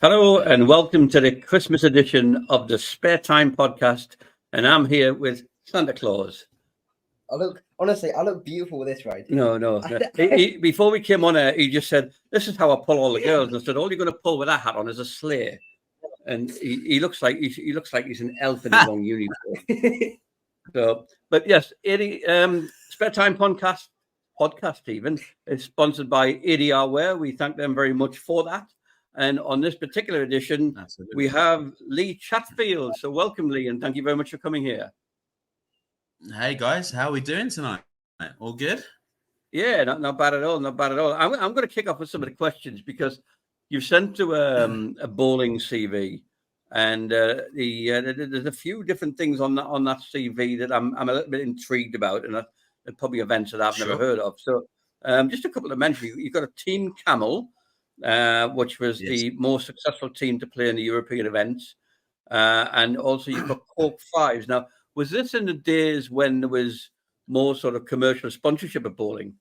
Hello and welcome to the Christmas edition of the SpareTime podcast. And I'm here with Santa Claus. I look beautiful with this, right? No. Before we came on air, he just said, "This is how I pull all the girls." And I said, "All you're going to pull with that hat on is a sleigh." And he looks like he's an elf in a long uniform. So, but yes, SpareTime podcast even is sponsored by ADR Wear. We thank them very much for that. And on this particular edition, we have Lee Chatfield. So welcome, Lee, and thank you very much for coming here. Hey, guys. How are we doing tonight? All good? Yeah, not bad at all. Not bad at all. I'm going to kick off with some of the questions because you've sent to a bowling CV, and there's a few different things on that CV that I'm a little bit intrigued about, and probably events that I've never heard of. So just a couple to mention. You've got a Team Camel, which was the most successful team to play in the European events. And also you've got Cork Fives. Now, was this in the days when there was more sort of commercial sponsorship of bowling?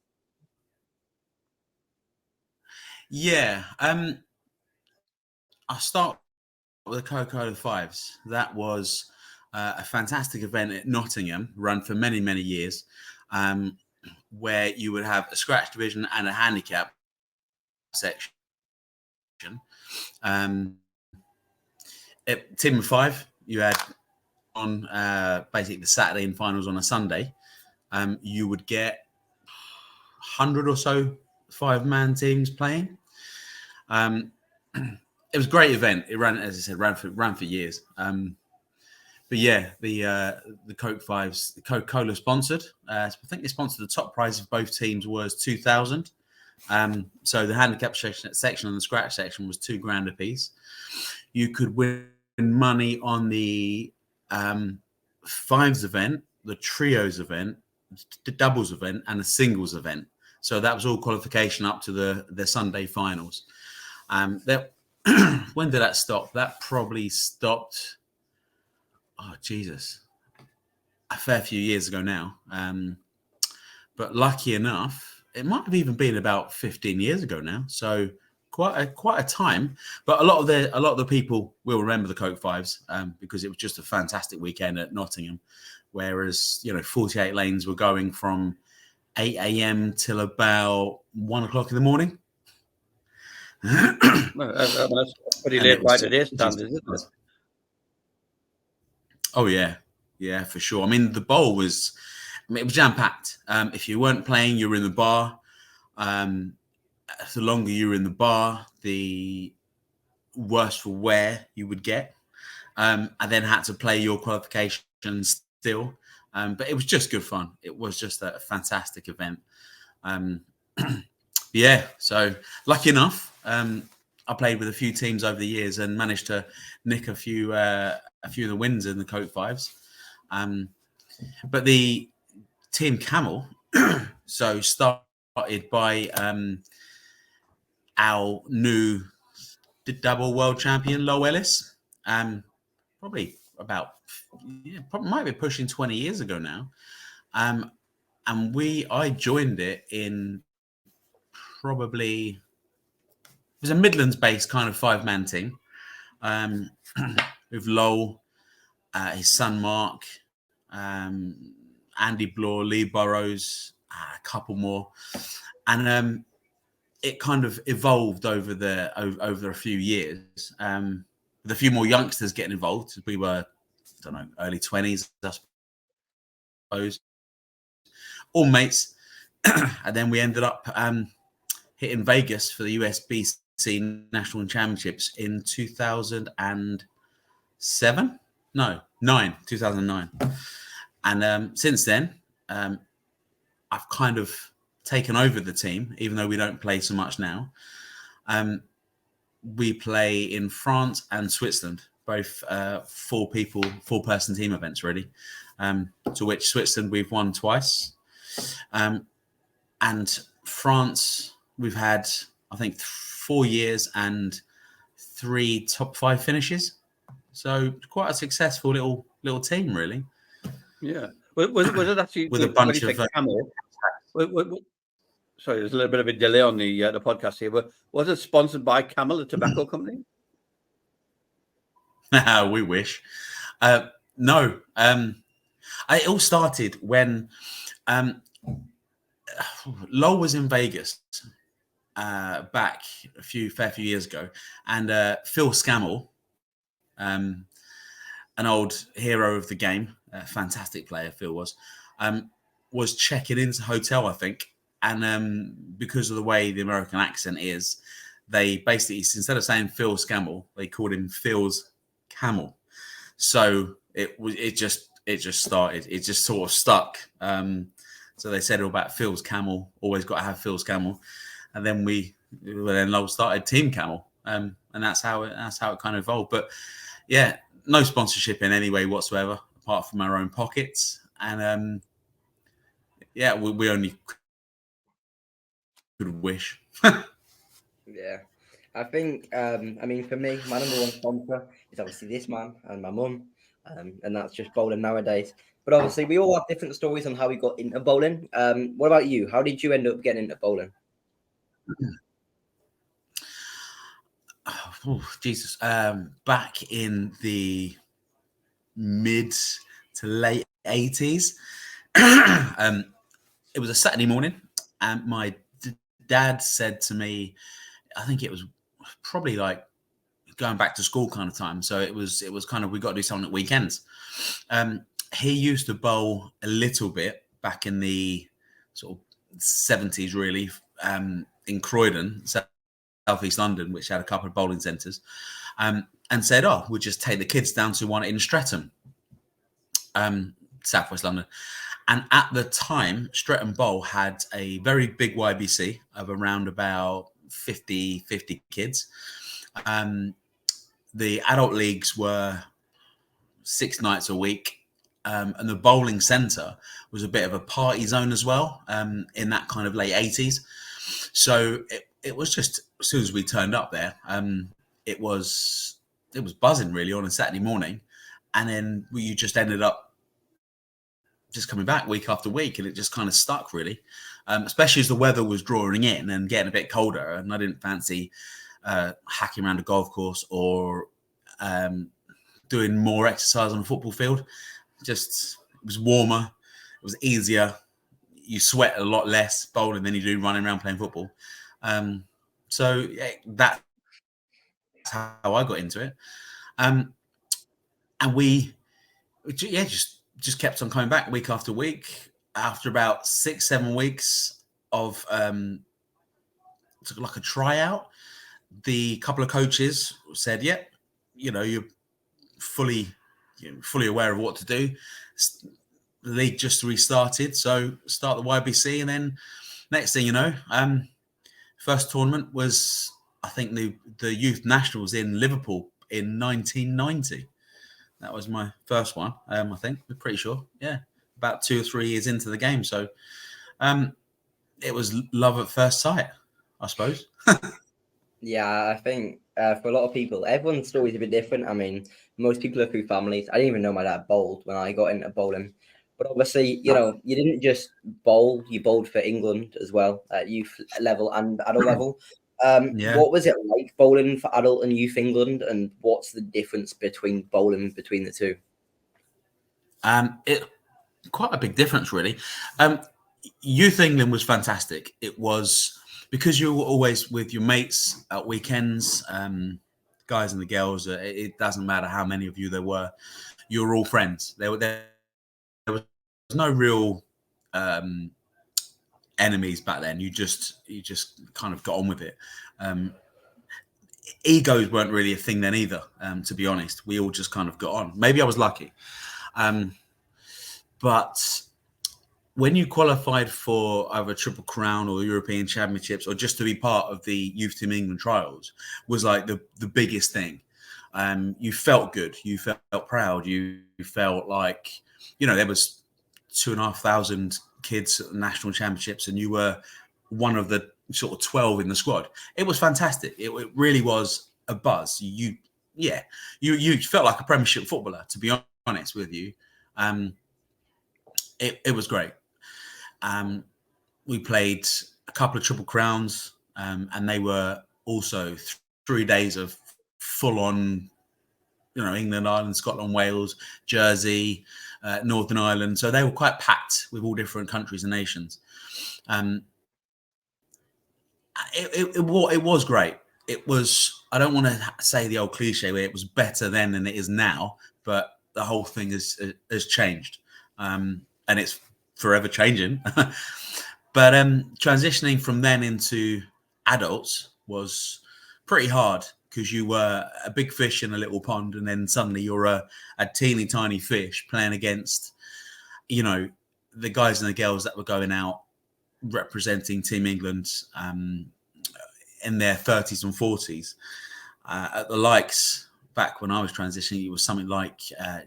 Yeah. I'll start with the Coca-Cola Fives. That was a fantastic event at Nottingham, run for many, many years, where you would have a scratch division and a handicap section. At Team of Five, you had on basically the Saturday and finals on a Sunday. You would get 100 or so 5-man teams playing. It was a great event. It ran, as I said, ran for years. But yeah, the Coke Fives, the Coca-Cola sponsored. I think they sponsored the top prize of both teams was 2,000. So the handicap section and the scratch section was $2,000 a piece. You could win money on the fives event, the trios event, the doubles event, and the singles event. So that was all qualification up to the Sunday finals. When did that stop? That probably stopped. Oh Jesus, a fair few years ago now. But lucky enough, it might have even been about 15 years ago now. So quite a time. But a lot of the people will remember the Coke Fives because it was just a fantastic weekend at Nottingham. Whereas 48 lanes were going from 8 a.m. till about 1 o'clock in the morning. Well, that's pretty late by today's standards, isn't it? Oh yeah, for sure. I mean, the bowl was jam packed. If you weren't playing, you were in the bar. The longer you were in the bar, the worse for wear you would get. And then had to play your qualifications still. But it was just good fun. It was just a fantastic event. Yeah, so lucky enough, I played with a few teams over the years and managed to nick a few of the wins in the Coke Fives. But the Team Camel, so started by our new double world champion, Lo Ellis. Probably might be pushing 20 years ago now. And I joined it in probably, it was a Midlands-based kind of 5-man team with Lowell, his son Mark, Andy Bloor, Lee Burrows, a couple more, and it kind of evolved over a few years with a few more youngsters getting involved. We were, early 20s, I suppose, all mates, and then we ended up hitting Vegas for the ESBT National Championships in 2009. And since then, I've kind of taken over the team, even though we don't play so much now. We play in France and Switzerland, both 4-person team events, really, to which Switzerland we've won twice. And France, we've had, I think, 4 years and 3 top 5 finishes. So quite a successful little team, really. Yeah. Was it actually with a bunch of Camel? Sorry, there's a little bit of a delay on the podcast here. But was it sponsored by Camel, the tobacco company? We wish. No. It all started when Lowell was in Vegas back a fair few years ago, and Phil Scammell, an old hero of the game, a fantastic player, Phil was checking into the hotel, I think, and because of the way the American accent is, they basically, instead of saying Phil Scammell, they called him Phil's Camel. So it just started. It just sort of stuck. So they said all about Phil's Camel. Always got to have Phil's Camel, and then Lowell started Team Camel, and that's how it kind of evolved. But yeah, no sponsorship in any way whatsoever, apart from our own pockets, and yeah, we only could wish. Yeah. I think, I mean, for me, my number one sponsor is obviously this man and my mum, and that's just bowling nowadays. But obviously, we all have different stories on how we got into bowling. What about you? How did you end up getting into bowling? Oh, Jesus. Back in the mid to late 80s, it was a Saturday morning, and my dad said to me, I think it was probably like going back to school kind of time. So it was kind of, we got to do something at weekends. He used to bowl a little bit back in the sort of 70s, really, in Croydon, Southeast London, which had a couple of bowling centres, and said, oh, we'll just take the kids down to one in Streatham, Southwest London. And at the time, Streatham Bowl had a very big YBC of around about 50 kids. The adult leagues were 6 nights a week. And the bowling centre was a bit of a party zone as well, in that kind of late 80s. So it was just, as soon as we turned up there, it was buzzing really on a Saturday morning. And then you just ended up just coming back week after week, and it just kind of stuck really, especially as the weather was drawing in and getting a bit colder, and I didn't fancy hacking around a golf course or doing more exercise on a football field. Just, it was warmer, it was easier, you sweat a lot less bowling than you do running around playing football. So yeah, that's how I got into it, and we just kept on coming back week after week. After about 6-7 weeks of like a tryout, the couple of coaches said, "Yep, you're fully aware of what to do." The league just restarted, so start the YBC, and then next thing you know, first tournament was, I think, the youth nationals in Liverpool in 1990. That was my first one. I think, we're pretty sure. Yeah, about 2 or 3 years into the game. So it was love at first sight, I suppose. Yeah, I think for a lot of people, everyone's story is a bit different. I mean, most people are through families. I didn't even know my dad bowled when I got into bowling. But obviously, you didn't just bowl, you bowled for England as well, at youth level and adult level. Yeah. What was it like bowling for adult and youth England, and what's the difference between bowling between the two? It quite a big difference, really. Youth England was fantastic. It was because you were always with your mates at weekends, guys and the girls. It doesn't matter how many of you there were. You were all friends. There was no real enemies back then. You just kind of got on with it. Egos weren't really a thing then either, to be honest. We all just kind of got on. Maybe I was lucky. But when you qualified for either Triple Crown or European Championships, or just to be part of the Youth Team England trials, was like the biggest thing. You felt good. You felt proud. You felt like, there was 2,500 kids at the national championships, and you were one of the sort of 12 in the squad. It was fantastic. It really was a buzz. You felt like a Premiership footballer, to be honest with you. It was great. We played a couple of Triple Crowns, and they were also 3 days of full-on England, Ireland, Scotland, Wales, Jersey, Northern Ireland. So they were quite packed with all different countries and nations. It was great. It was, I don't want to say the old cliche where it was better then than it is now, but the whole thing has changed. And it's forever changing. But transitioning from then into adults was pretty hard, because you were a big fish in a little pond, and then suddenly you're a teeny tiny fish playing against, the guys and the girls that were going out representing Team England in their 30s and 40s. At the likes, back when I was transitioning, it was something like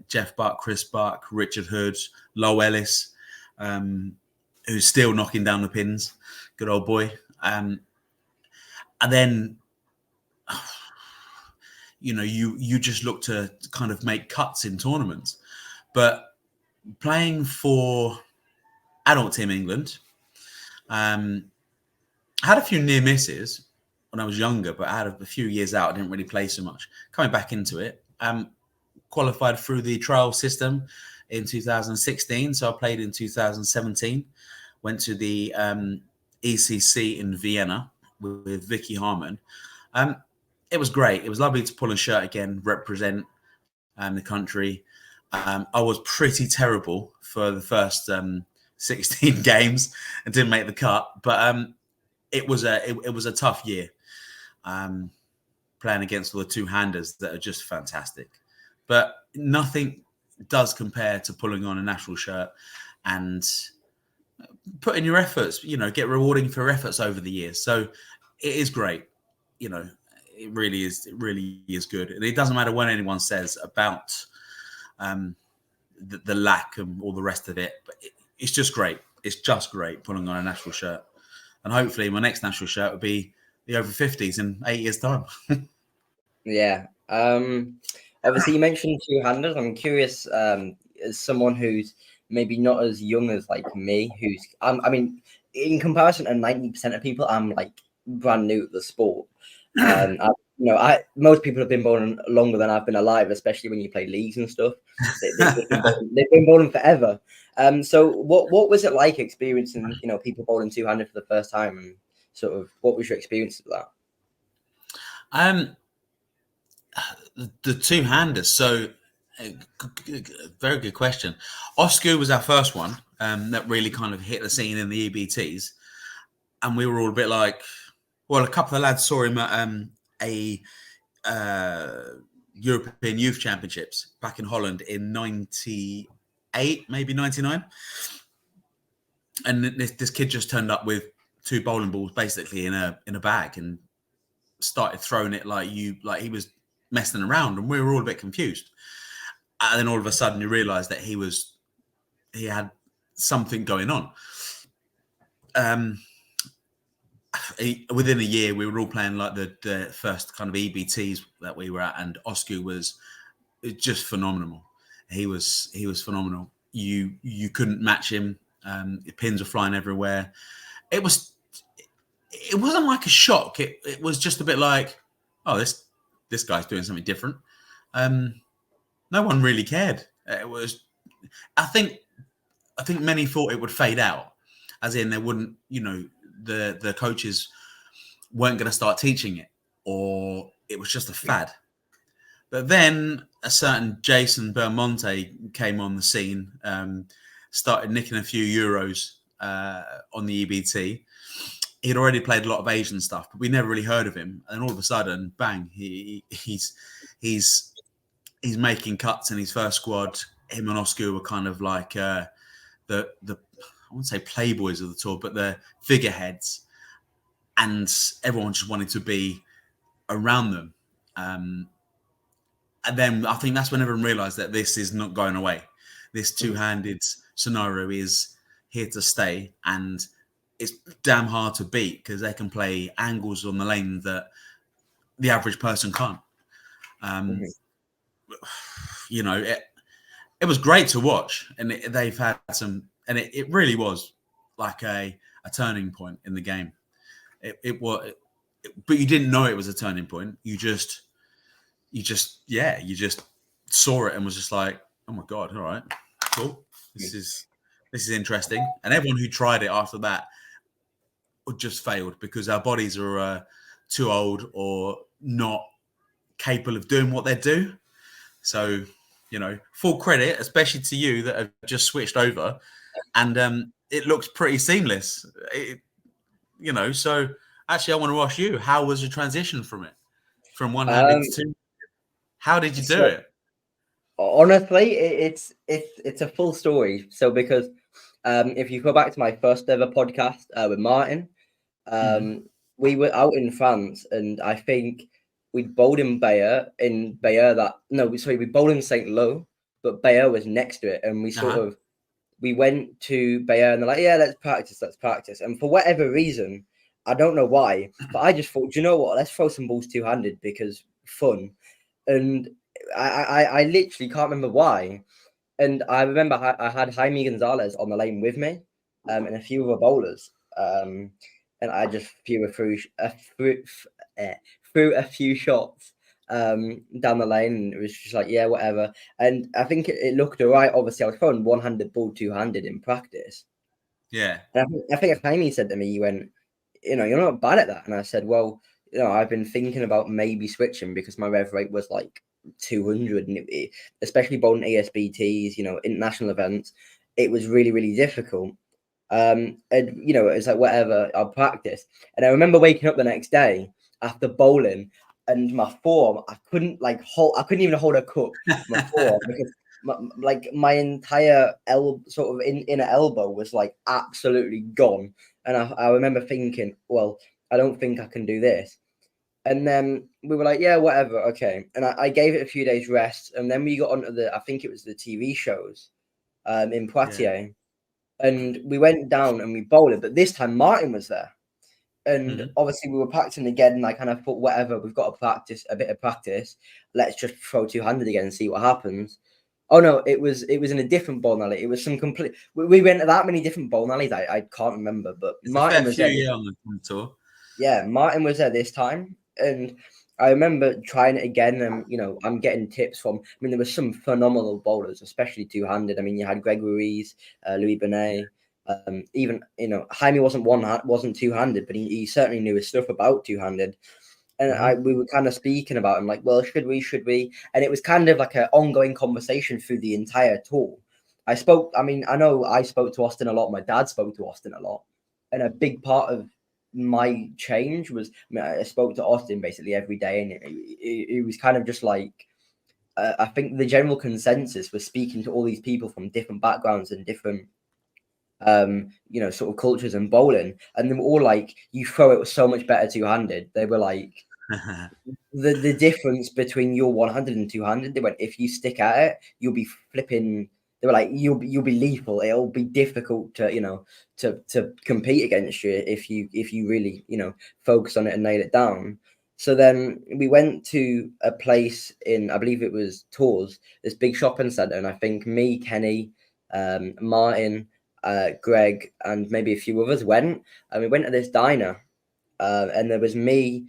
Jeff Buck, Chris Buck, Richard Hood, Lo Ellis, who's still knocking down the pins. Good old boy. And then, you just look to kind of make cuts in tournaments. But playing for adult Team England, I had a few near misses when I was younger, but I had a few years out. I didn't really play so much. Coming back into it, qualified through the trial system in 2016. So I played in 2017, went to the ECC in Vienna with Vicky Harmon. It was great. It was lovely to pull a shirt again, represent the country. I was pretty terrible for the first 16 games and didn't make the cut, but it was a tough year. Playing against all the two-handers that are just fantastic, but nothing does compare to pulling on a national shirt and putting your efforts, get rewarding for efforts over the years. So it is great. It really is good. And it doesn't matter what anyone says about the lack and all the rest of it, but it's just great. It's just great putting on a national shirt. And hopefully my next national shirt will be the over 50s in 8 years' time. Yeah. Obviously, you mentioned two-handers. I'm curious, as someone who's maybe not as young as like me, I mean, in comparison to 90% of people, I'm like brand new to the sport. Most people have been bowling longer than I've been alive, especially when you play leagues and stuff. They've been bowling forever. So what was it like experiencing, people bowling two-handed for the first time, and sort of what was your experience of that? The two-handers. So, very good question. Oscar was our first one that really kind of hit the scene in the EBTs, and we were all a bit like, well, a couple of lads saw him at a European Youth Championships back in Holland in 98, maybe 99. And this kid just turned up with two bowling balls basically in a bag and started throwing it like he was messing around, and we were all a bit confused. And then all of a sudden you realize that he had something going on. Within a year, we were all playing like the first kind of EBTs that we were at, and Oscar was just phenomenal. He was phenomenal. You couldn't match him. The pins were flying everywhere. It wasn't like a shock. It was just a bit like, oh, this guy's doing something different. No one really cared. It was, I think many thought it would fade out, as in they wouldn't, the coaches weren't going to start teaching it, or it was just a fad. But then a certain Jason Belmonte came on the scene, started nicking a few euros on the EBT. He'd already played a lot of Asian stuff, but we never really heard of him. And all of a sudden, bang, he's making cuts in his first squad. Him and Oscar were kind of like the I wouldn't say playboys of the tour, but the figureheads, and everyone just wanted to be around them. And then I think that's when everyone realised that this is not going away. This two-handed scenario is here to stay, and it's damn hard to beat because they can play angles on the lane that the average person can't. It was great to watch, and they've had some, and it really was like a turning point in the game. It was, but you didn't know it was a turning point. You just saw it and was just like, oh my God, all right, cool. This is interesting. And everyone who tried it after that just failed because our bodies are too old or not capable of doing what they do. So, full credit, especially to you that have just switched over, and it looks pretty seamless. So actually, I want to ask you, how was the transition from one-handed to two? How did you do it? Honestly, it's a full story. So because if you go back to my first ever podcast with Martin, we were out in France, and I think we'd bowled in Bayeux we bowled in St. Lo, but Bayeux was next to it, and we went to Bayeux, and they're like, yeah, let's practice. And for whatever reason, I don't know why, but I just thought, you know what, let's throw some balls two-handed because fun. And I literally can't remember why. And I remember I had Jaime Gonzalez on the lane with me, and a few other bowlers. And I just threw a few shots down the lane, and it was just like, yeah, whatever. And I think it looked all right. Obviously, I was throwing one-handed ball two-handed in practice. Yeah. And I think Jaime said to me, you went, you're not bad at that. And I said, well, I've been thinking about maybe switching because my rev rate was like 200, and especially bowling ESBTs, international events, it was really, really difficult. And it's like, whatever, I'll practice. And I remember waking up the next day after bowling, and my form, I couldn't even hold a cup. My form because my entire sort of inner elbow was like absolutely gone. And I remember thinking, well, I don't think I can do this. And then we were like, yeah, whatever, okay. And I gave it a few days rest, and then we got onto I think it was the TV shows in Poitiers. Yeah. And we went down and we bowled it, but this time Martin was there. And obviously we were practicing again, and I kind of thought, whatever, we've got to practice a bit of practice. Let's just throw two-handed again and see what happens. Oh no, it was in a different bowling alley. It was some complete. We went to that many different bowling alleys. I can't remember, but it's Martin was there. On the tour. Yeah, Martin was there this time, and I remember trying it again. And I'm getting tips from. I mean, there were some phenomenal bowlers, especially two-handed. I mean, you had Greg Ruiz, Louis Benet. Even Jaime wasn't two-handed, but he certainly knew his stuff about two-handed. And we were kind of speaking about him, like, well, should we? And it was kind of like an ongoing conversation through the entire tour. I know I spoke to Austin a lot. My dad spoke to Austin a lot. And a big part of my change was, I spoke to Austin basically every day. And it was kind of just like, I think the general consensus was speaking to all these people from different backgrounds and different sort of cultures and bowling, and they were all like, you throw it so much better two-handed. They were like, the difference between your 100 and 200, they went, if you stick at it, you'll be flipping. They were like, you'll be lethal. It'll be difficult to to compete against you if you really focus on it and nail it down. So then we went to a place in, I believe it was Tours, this big shopping center, and I think me, Kenny, Martin, Greg, and maybe a few others went, and we went to this diner, and there was me,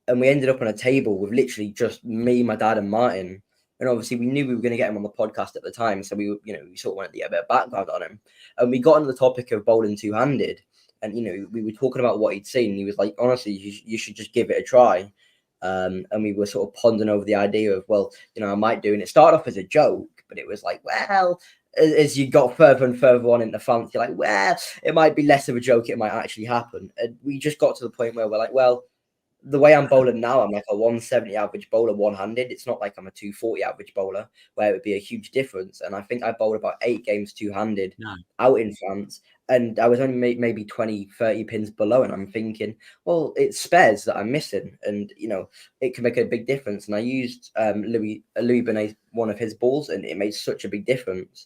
and we ended up on a table with literally just me, my dad, and Martin. And obviously we knew we were going to get him on the podcast at the time, so we sort of wanted to get a bit of background on him. And we got on the topic of bowling two-handed, and we were talking about what he'd seen. He was like, honestly, you should just give it a try. And we were sort of pondering over the idea of, well, I might do. And it started off as a joke, but it was like, well, as you got further and further on into France, you're like, well, it might be less of a joke. It might actually happen. And we just got to the point where we're like, well, the way I'm bowling now, I'm like a 170 average bowler one-handed. It's not like I'm a 240 average bowler where it would be a huge difference. And I think I bowled about 8 games two-handed out in France. And I was only maybe 20, 30 pins below. And I'm thinking, well, it's spares that I'm missing. And, it can make a big difference. And I used Louis Benet, one of his balls, and it made such a big difference.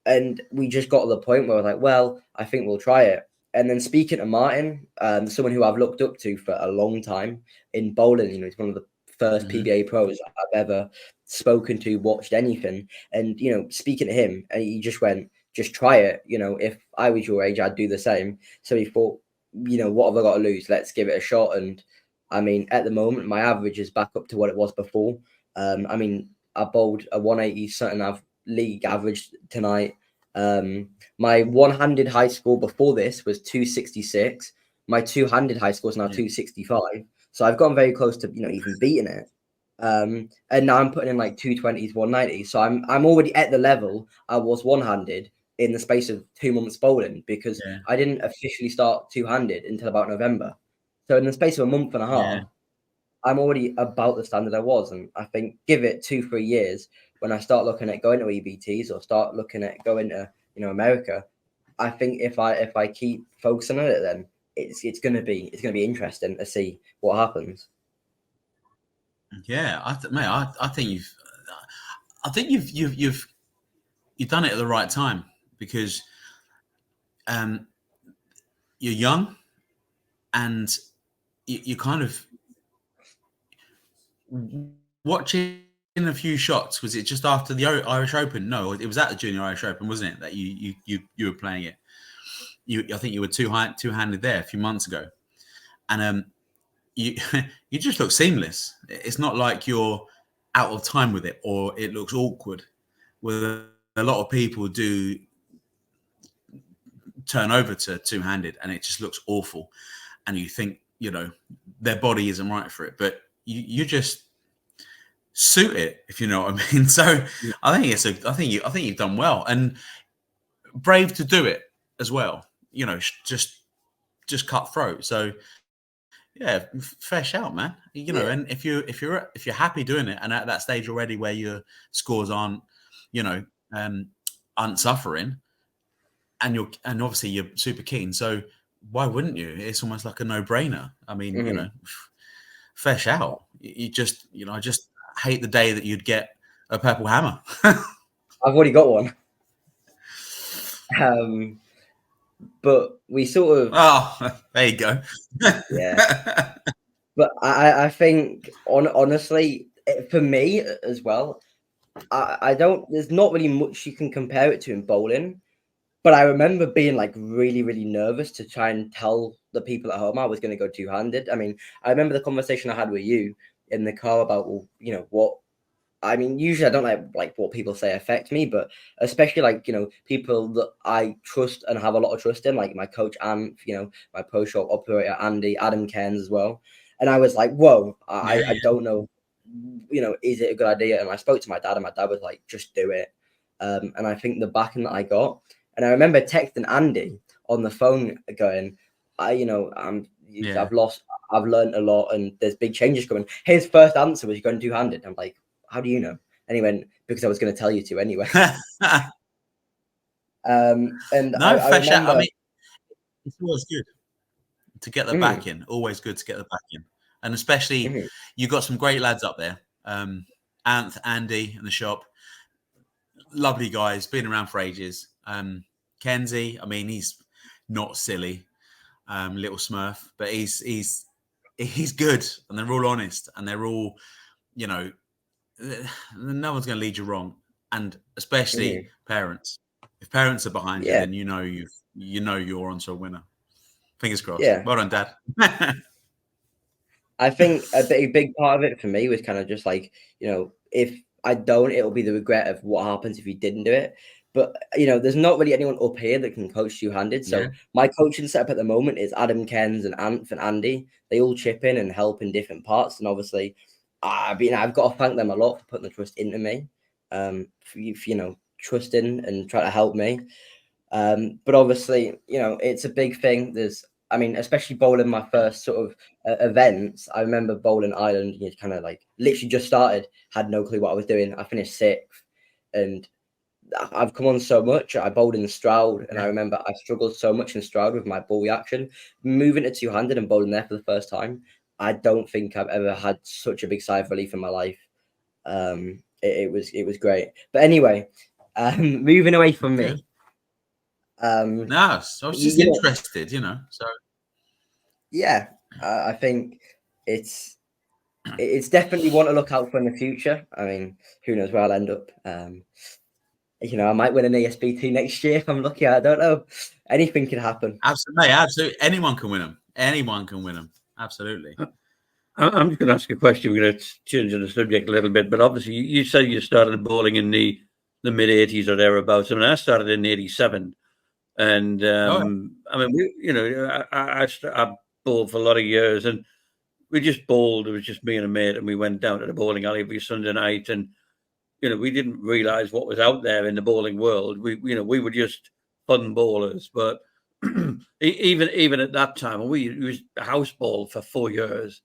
And we just got to the point where we're like, well, I think we'll try it. And then speaking to Martin, someone who I've looked up to for a long time in bowling, he's one of the first PBA pros I've ever spoken to, watched anything. And, speaking to him, and he just went, just try it. If I was your age, I'd do the same. So he thought, what have I got to lose? Let's give it a shot. And I mean, at the moment, my average is back up to what it was before. I mean, I bowled a 180 something league average tonight. My one-handed high score before this was 266. My two-handed high score is now 265. So I've gotten very close to even beating it. And now I'm putting in like 220s, 190s. So I'm already at the level I was one-handed in the space of 2 months bowling, because I didn't officially start two-handed until about November. So in the space of a month and a half, I'm already about the standard I was. And I think give it 2-3 years, when I start looking at going to EBTs or start looking at going to America, I think if I keep focusing on it, then it's gonna be interesting to see what happens. Yeah, I think you've done it at the right time, because you're young, and you kind of watching a few shots. Was it just after the Irish Open? No, it was at the Junior Irish Open, wasn't it? That you were playing it. I think you were two-handed there a few months ago, and you you just look seamless. It's not like you're out of time with it, or it looks awkward. Where a lot of people do turn over to two-handed, and it just looks awful, and you think their body isn't right for it. But you just suit it, if you know what I mean. So I think you've done well, and brave to do it as well. Just cutthroat. So yeah, fair shout, man. And if you're happy doing it, and at that stage already where your scores aren't suffering, and obviously you're super keen, so why wouldn't you? It's almost like a no-brainer. I mean, fair shout. You just I just hate the day that you'd get a purple hammer. I've already got one. But we sort of... Oh, there you go. Yeah. But I think, honestly, for me as well, I don't... There's not really much you can compare it to in bowling. But I remember being like really, really nervous to try and tell the people at home I was going to go two-handed. I mean, I remember the conversation I had with you in the car about, what... I mean, usually I don't like what people say affect me, but especially people that I trust and have a lot of trust in, like my coach Ant, my pro shop operator Andy, Adam Cairns as well. And I was like, whoa, I don't know, is it a good idea? And I spoke to my dad, and my dad was like, just do it. And I think the backing that I got, and I remember texting Andy on the phone going, I've learned a lot, and there's big changes coming. His first answer was, you're going two-handed. I'm like, how do you know? And he went, because I was going to tell you to anyway. And no, I remember... I mean, it's always good to get the back in. Always good to get the back in, and especially you've got some great lads up there. Anth, Andy, in the shop, lovely guys, been around for ages. Kenzie, I mean, he's not silly, little Smurf, but he's good, and they're all honest, and they're all, no one's going to lead you wrong, and especially parents. If parents are behind you, then you're onto a winner. Fingers crossed. Yeah. Well done, Dad. I think a big part of it for me was kind of just like, if I don't, it'll be the regret of what happens if you didn't do it. But there's not really anyone up here that can coach two-handed. So my coaching setup at the moment is Adam Cairns and Ant and Andy. They all chip in and help in different parts, and obviously, I've got to thank them a lot for putting the trust into me, for trusting and trying to help me. But obviously, it's a big thing. Especially bowling my first sort of events. I remember bowling Ireland, kind of like literally just started, had no clue what I was doing. I finished 6th, and I've come on so much. I bowled in Stroud, and I remember I struggled so much in Stroud with my ball reaction. Moving to two-handed and bowling there for the first time, I don't think I've ever had such a big sigh of relief in my life. It was great. But anyway, moving away from me. No, so I was just interested, So yeah, I think it's definitely one to look out for in the future. I mean, who knows where I'll end up? I might win an ESBT next year if I'm lucky. I don't know. Anything can happen. Absolutely. Anyone can win them. Anyone can win them. Absolutely. I'm just going to ask a question. We're going to change the subject a little bit, but obviously you said you started bowling in the mid '80s or thereabouts. I mean, I started in '87, and I mean, I bowled for a lot of years, and we just bowled. It was just me and a mate, and we went down to the bowling alley every Sunday night, and we didn't realize what was out there in the bowling world. We were just fun bowlers, but even at that time, and we used house ball for 4 years.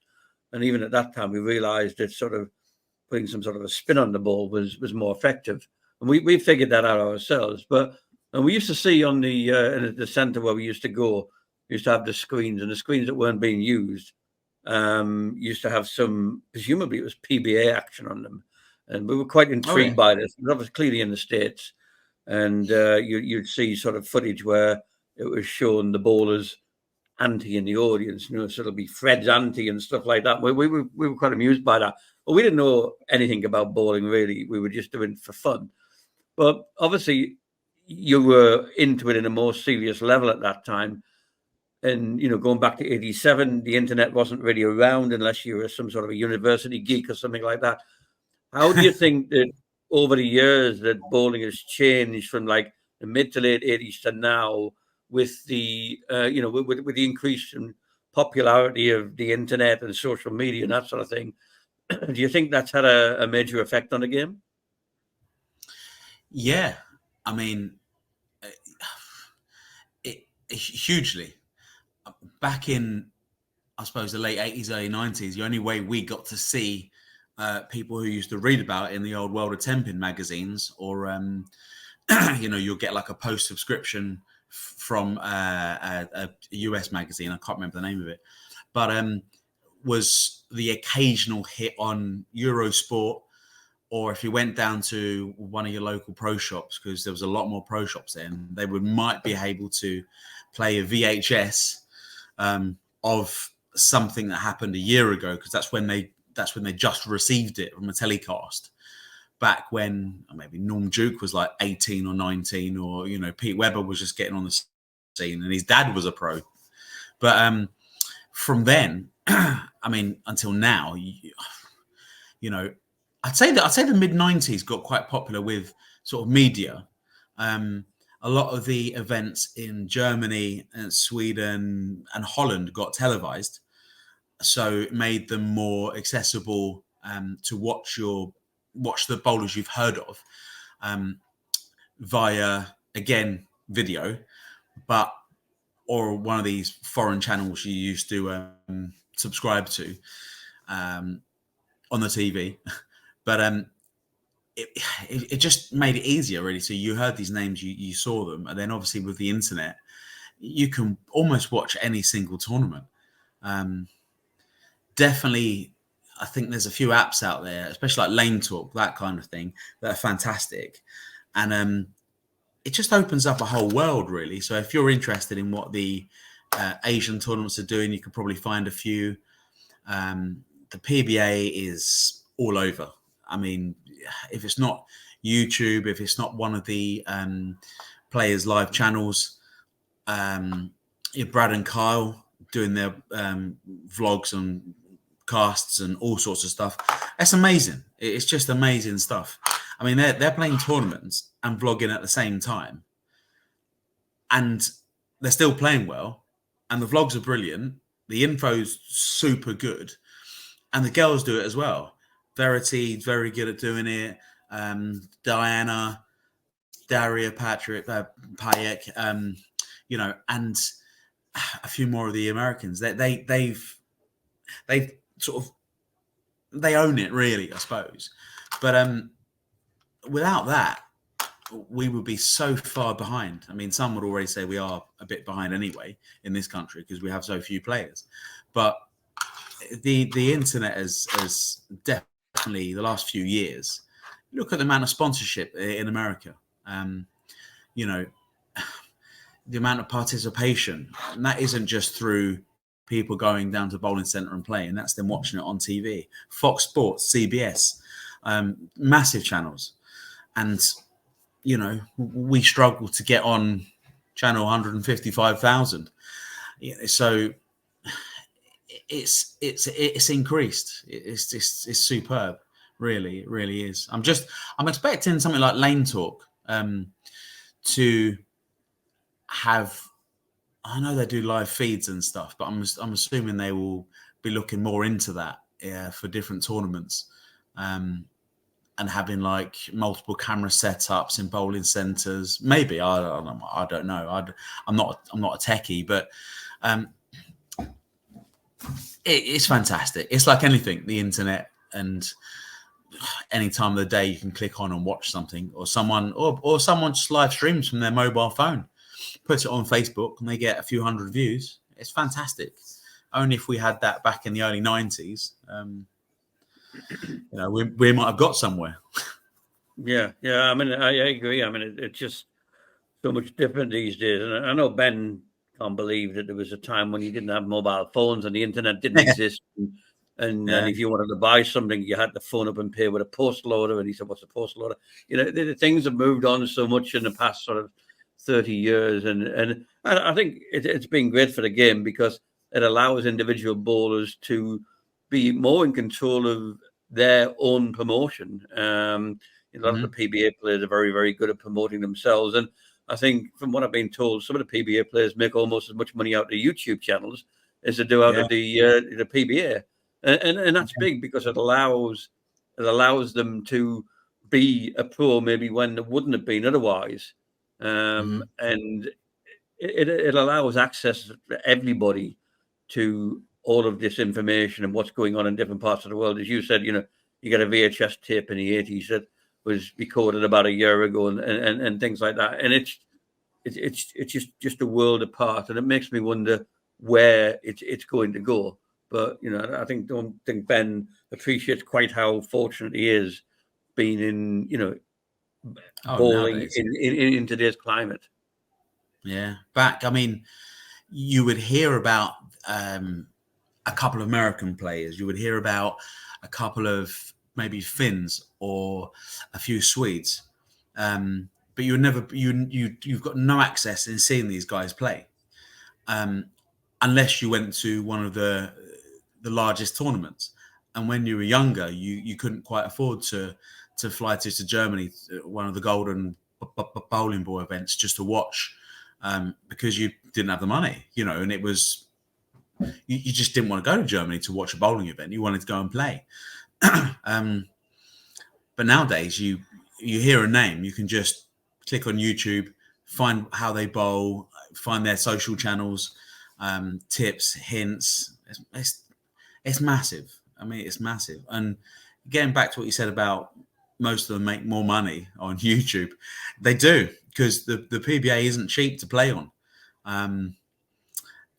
And even at that time, we realised that sort of putting some sort of a spin on the ball was more effective. And we figured that out ourselves. And we used to see on in the centre where we used to go, we used to have the screens, and the screens that weren't being used used to have some, presumably it was PBA action on them. And we were quite intrigued by this. It was obviously clearly in the States. And you'd see sort of footage where it was showing the bowlers auntie in the audience, so it'll be Fred's auntie and stuff like that. We were quite amused by that. But we didn't know anything about bowling, really. We were just doing it for fun. But obviously, you were into it in a more serious level at that time. And, going back to '87, the internet wasn't really around unless you were some sort of a university geek or something like that. How do you think that over the years that bowling has changed from like the mid to late '80s to now, with the with the increase in popularity of the internet and social media and that sort of thing? Do you think that's had a major effect on the game? Yeah, I mean, it hugely. Back in, I suppose, the late '80s, early '90s, the only way we got to see people who used to read about it in the old World of Temping magazines, or you'll get like a post subscription from a US magazine. I can't remember the name of it, but was the occasional hit on Eurosport, or if you went down to one of your local pro shops, because there was a lot more pro shops then, they might be able to play a VHS of something that happened a year ago, because that's when they just received it from a telecast. Back when maybe Norm Duke was like 18 or 19, or Pete Webber was just getting on the scene, and his dad was a pro. But from then, I mean, until now, I'd say the mid '90s got quite popular with sort of media. A lot of the events in Germany and Sweden and Holland got televised, so it made them more accessible to watch the bowlers you've heard of via, again, video, or one of these foreign channels you used to subscribe to on the TV. But it just made it easier, really. So you heard these names, you saw them, and then obviously with the internet, you can almost watch any single tournament. Definitely, I think there's a few apps out there, especially like Lane Talk, that kind of thing, that are fantastic. And it just opens up a whole world, really. So if you're interested in what the Asian tournaments are doing, you could probably find a few. The PBA is all over. I mean, if it's not YouTube, if it's not one of the players' live channels, Brad and Kyle doing their vlogs and casts and all sorts of stuff. That's amazing. It's just amazing stuff. I mean, they're playing tournaments and vlogging at the same time, and they're still playing well, and the vlogs are brilliant. The info's super good, and the girls do it as well. Verity's very good at doing it. Diana, Daria, Patrick, Payek, and a few more of the Americans. They've sort of, they own it, really, I suppose. But without that, we would be so far behind. I mean, some would already say we are a bit behind anyway in this country because we have so few players. But the internet has definitely, the last few years, look at the amount of sponsorship in America. The amount of participation, and that isn't just through people going down to bowling centre and playing. That's them watching it on TV. Fox Sports, CBS, massive channels. And, we struggle to get on channel 155,000. So it's increased. It's superb. Really, it really is. I'm expecting something like Lane Talk to have. I know they do live feeds and stuff, but I'm assuming they will be looking more into that for different tournaments, and having like multiple camera setups in bowling centres. Maybe I don't know. I'm not a techie, but it's fantastic. It's like anything, the internet, and any time of the day you can click on and watch something, or someone just live streams from their mobile phone, puts it on Facebook, and they get a few hundred views. It's fantastic. Only if we had that back in the early 90s, we might have got somewhere. Yeah. I mean, I agree. I mean, it's just so much different these days. And I know Ben can't believe that there was a time when you didn't have mobile phones and the internet didn't exist. And if you wanted to buy something, you had to phone up and pay with a postal order. And he said, "What's a postal order?" The things have moved on so much in the past sort of 30 years. And I think it's been great for the game because it allows individual bowlers to be more in control of their own promotion. A lot of the PBA players are very, very good at promoting themselves. And I think from what I've been told, some of the PBA players make almost as much money out of the YouTube channels as they do out of the PBA. And that's big because it allows them to be a pro maybe when they wouldn't have been otherwise. And it allows access for everybody to all of this information and what's going on in different parts of the world. As you said, you got a VHS tape in the 80s that was recorded about a year ago and things like that. And it's just a world apart. And it makes me wonder where it's going to go. But, I don't think Ben appreciates quite how fortunate he is being in, bowling in today's climate. Yeah. I mean, you would hear about a couple of American players. You would hear about a couple of maybe Finns or a few Swedes. But you would never, you've got no access in seeing these guys play. Unless you went to one of the largest tournaments. And when you were younger, you couldn't quite afford to fly to Germany, one of the golden bowling ball events, just to watch, because you didn't have the money, and it was, you just didn't want to go to Germany to watch a bowling event. You wanted to go and play. But nowadays, you hear a name, you can just click on YouTube, find how they bowl, find their social channels, tips, hints. It's massive. I mean, it's massive. And getting back to what you said about most of them make more money on YouTube, they do, because the PBA isn't cheap to play on.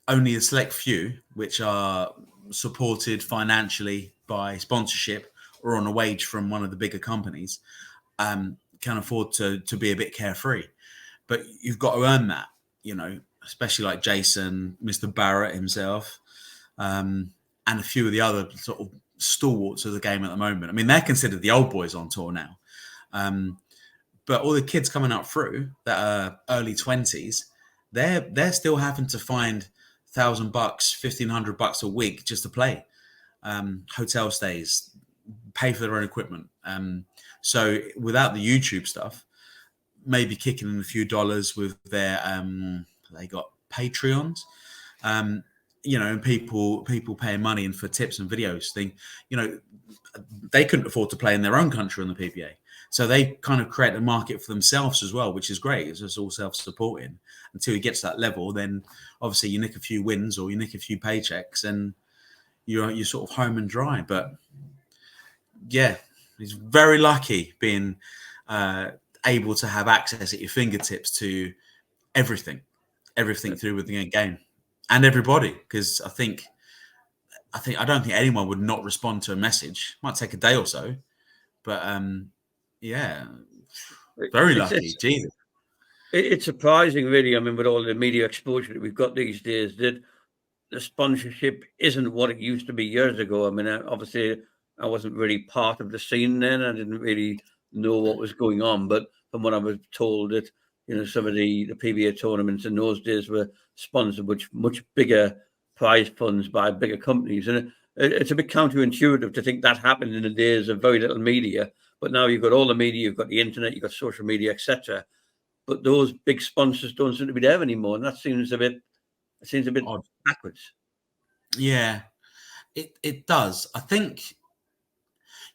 Only a select few, which are supported financially by sponsorship or on a wage from one of the bigger companies, can afford to be a bit carefree. But you've got to earn that, especially like Jason, Mr. Barrett himself, and a few of the other sort of stalwarts of the game at the moment. I mean, they're considered the old boys on tour now. But all the kids coming up through that are early 20s, they're still having to find $1,000, $1,500 a week just to play, hotel stays, pay for their own equipment. So without the YouTube stuff, maybe kicking in a few dollars with their they got Patreons, and people paying money in for tips and videos. They couldn't afford to play in their own country on the PBA, so they kind of create a market for themselves as well, which is great. It's just all self-supporting. Until you get to that level, then obviously you nick a few wins or you nick a few paychecks, and you're sort of home and dry. But yeah, he's very lucky being able to have access at your fingertips to everything through with the game and everybody. Because I don't think anyone would not respond to a message. Might take a day or so, but yeah, very lucky. Jesus. It's surprising, really. I mean, with all the media exposure that we've got these days, that the sponsorship isn't what it used to be years ago. I mean, obviously, I wasn't really part of the scene then. I didn't really know what was going on. But from what I was told, that some of the PBA tournaments in those days were sponsored with much bigger prize funds by bigger companies. And it's a bit counterintuitive to think that happened in the days of very little media. But now you've got all the media, you've got the internet, you've got social media, etc. But those big sponsors don't seem to be there anymore, and that seems a bit Odd. backwards. Yeah, it does. I think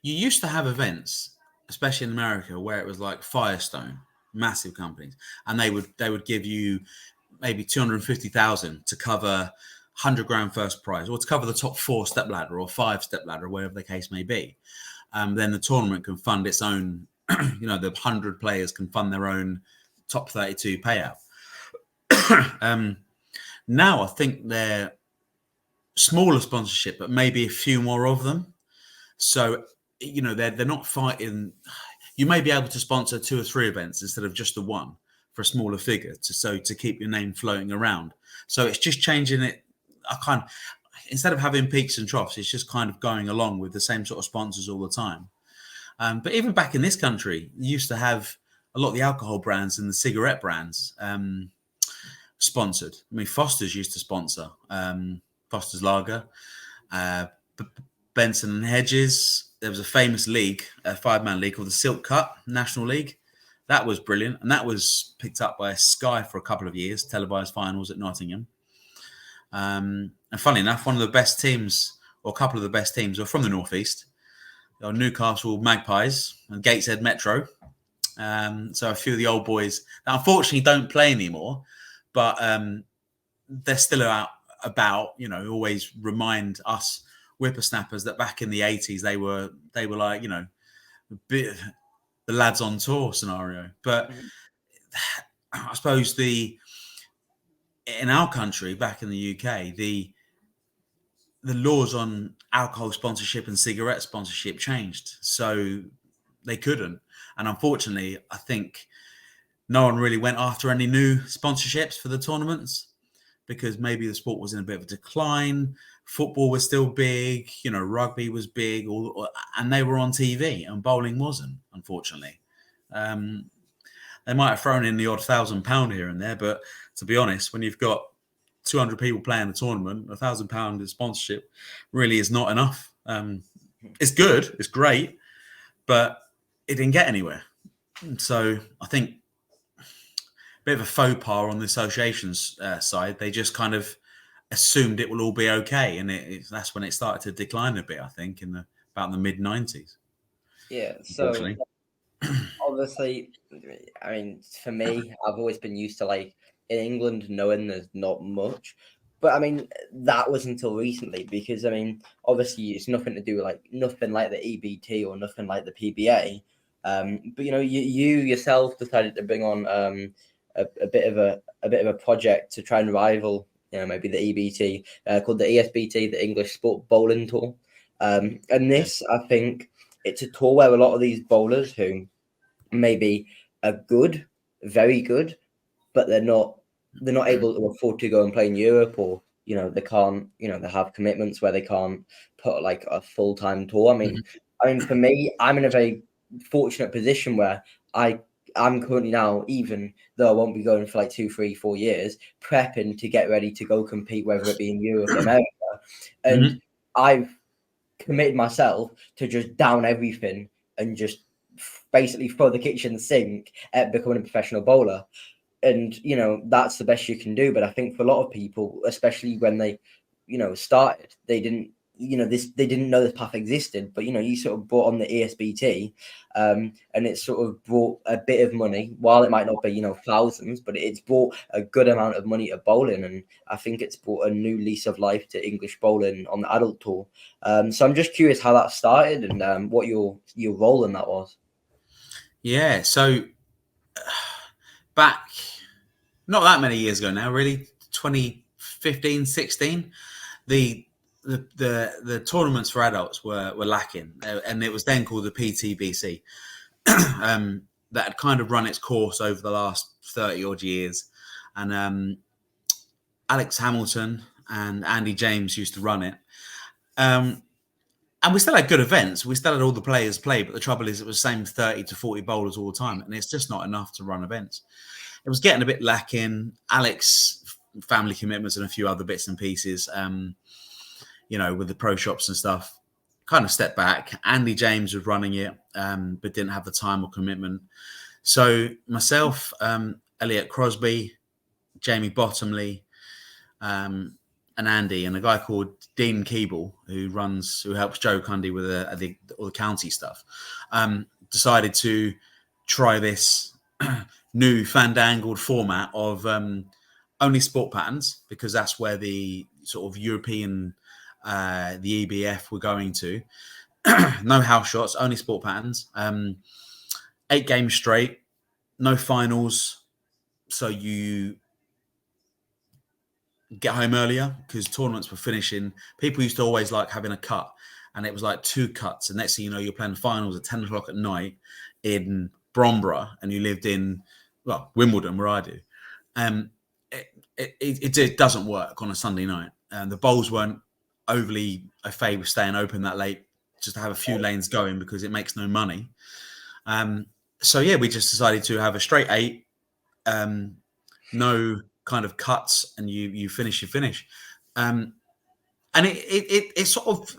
you used to have events, especially in America, where it was like Firestone, massive companies, and they would give you maybe 250,000 to cover 100 grand first prize, or to cover the top 4 step ladder or 5 step ladder, whatever the case may be. Then the tournament can fund its own. The 100 players can fund their own top 32 payout. Now I think they're smaller sponsorship, but maybe a few more of them. So they're not fighting. You may be able to sponsor 2 or 3 events instead of just the one for a smaller figure, to keep your name floating around. So it's just changing it. Instead of having peaks and troughs, it's just kind of going along with the same sort of sponsors all the time. But even back in this country, you used to have a lot of the alcohol brands and the cigarette brands sponsored. I mean, Foster's used to sponsor Foster's Lager, Benson and Hedges. There was a famous league, a 5-man league called the Silk Cut National League. That was brilliant, and that was picked up by Sky for a couple of years, televised finals at Nottingham. And funny enough, one of the best teams, or a couple of the best teams, are from the Northeast. Newcastle Magpies and Gateshead Metro. So a few of the old boys that unfortunately don't play anymore, but they're still about. Always remind us whippersnappers that back in the 80s they were like the lads on tour scenario. But I suppose in our country, back in the UK, the laws on alcohol sponsorship and cigarette sponsorship changed, so they couldn't. And unfortunately, I think no one really went after any new sponsorships for the tournaments because maybe the sport was in a bit of a decline. Football was still big, rugby was big, and they were on TV, and bowling wasn't, unfortunately. They might have thrown in the odd £1,000 here and there, but to be honest, when you've got 200 people playing the tournament, £1,000 in sponsorship really is not enough. It's good, it's great, but it didn't get anywhere. So I think a bit of a faux pas on the association's side. They just kind of assumed it will all be okay, and that's when it started to decline a bit, I think, about the mid-90s. Yeah, so obviously, I mean, for me, I've always been used to, like, in England, knowing there's not much. But, I mean, that was until recently because, I mean, obviously it's nothing to do with, nothing like the EBT or nothing like the PBA. But, you yourself decided to bring on a bit of a project to try and rival, maybe the EBT, called the ESBT, the English Sport Bowling Tour. And this, I think, it's a tour where a lot of these bowlers who maybe are good, very good, but they're not able to afford to go and play in Europe, or they can't, they have commitments where they can't put like a full-time tour. I mean, for me, I'm in a very fortunate position where I'm currently now, even though I won't be going for like 2, 3, 4 years, prepping to get ready to go compete, whether it be in Europe or America, and I've committed myself to just down everything and just basically throw the kitchen sink at becoming a professional bowler. And, that's the best you can do. But I think for a lot of people, especially when they, started, they didn't, they didn't know this path existed. But, you sort of brought on the ESBT and it sort of brought a bit of money, while it might not be, thousands, but it's brought a good amount of money to bowling. And I think it's brought a new lease of life to English bowling on the adult tour. So I'm just curious how that started and what your role in that was. Yeah, so back not that many years ago now, really, 2015, 16, the tournaments for adults were lacking, and it was then called the PTBC, that had kind of run its course over the last 30 odd years, and Alex Hamilton and Andy James used to run it. And we still had good events. We still had all the players play, but the trouble is it was the same 30 to 40 bowlers all the time, and it's just not enough to run events. It was getting a bit lacking. Alex family commitments and a few other bits and pieces, with the pro shops and stuff, kind of stepped back. Andy James was running it, but didn't have the time or commitment. So myself, Elliot Crosby, Jamie Bottomley, and Andy, and a guy called Dean Keeble, who helps Joe Cundy with all the county stuff, decided to try this new fandangled format of only sport patterns, because that's where the sort of European, the EBF were going to. No house shots, only sport patterns. 8 games straight, no finals. So you get home earlier because tournaments were finishing. People used to always like having a cut, and it was like 2 cuts. And next thing you know, you're playing finals at 10 o'clock at night in Bromborough, and you lived in, Wimbledon, where I do. It doesn't work on a Sunday night. The bowls weren't overly a favour with staying open that late, just to have a few lanes going, because it makes no money. So yeah, we just decided to have a straight 8, no kind of cuts, and you finish. And it sort of,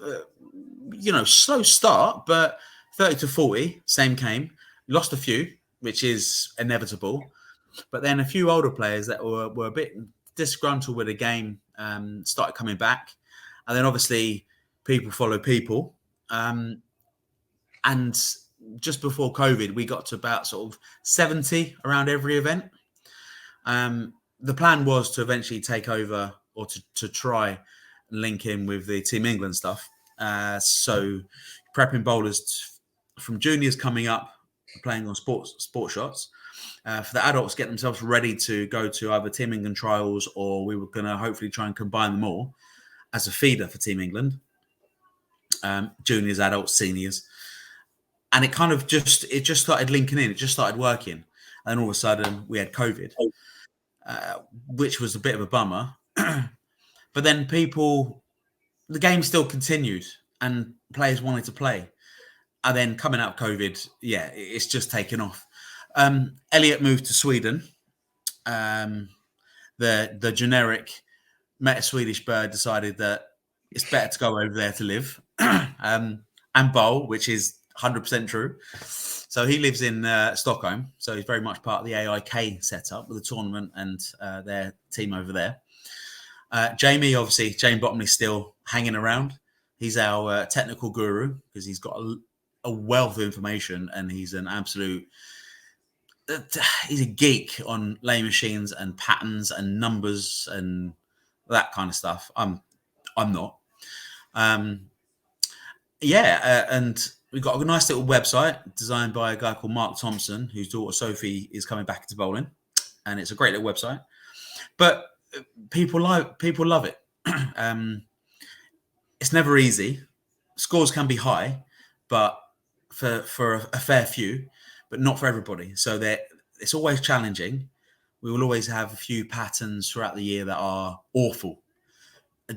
slow start, but 30 to 40, same came. Lost a few, which is inevitable. But then a few older players that were a bit disgruntled with the game started coming back. And then obviously people follow people. And just before COVID, we got to about sort of 70 around every event. The plan was to eventually take over, or to try and link in with the Team England stuff. So prepping bowlers from juniors coming up, playing on sport shots. For the adults, get themselves ready to go to either Team England trials, or we were going to hopefully try and combine them all as a feeder for Team England. Juniors, adults, seniors. And it kind of just started linking in. It just started working. And all of a sudden we had COVID, which was a bit of a bummer. But then the game still continued and players wanted to play. And then coming out of COVID, it's just taken off. Elliot moved to Sweden. The generic met a Swedish bird, decided that it's better to go over there to live and bowl, which is 100% true. So he lives in Stockholm. So he's very much part of the AIK setup with the tournament and their team over there. Jamie Bottomley, still hanging around. He's our technical guru, because he's got a wealth of information, and he's an absolute... he's a geek on lay machines and patterns and numbers and that kind of stuff. I'm not. And we've got a nice little website designed by a guy called Mark Thompson, whose daughter Sophie is coming back into bowling, and it's a great little website. But people love it. It's never easy. Scores can be high, but for a fair few, but not for everybody. So it's always challenging. We will always have a few patterns throughout the year that are awful,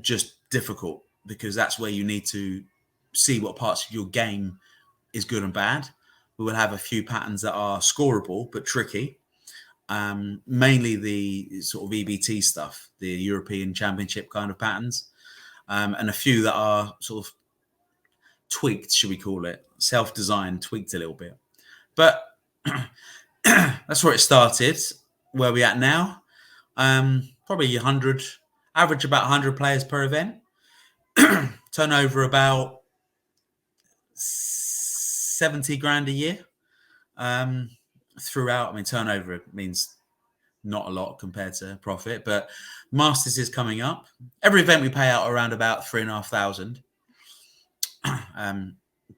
just difficult, because that's where you need to see what parts of your game is good and bad. We will have a few patterns that are scoreable but tricky. Mainly the sort of EBT stuff, the European Championship kind of patterns, and a few that are sort of tweaked, should we call it, self-designed, tweaked a little bit. But that's where it started. Where we at now? Probably 100, average about 100 players per event. Turnover about 70 grand a year. Throughout, turnover means not a lot compared to profit, but Masters is coming up. Every event we pay out around about 3,500.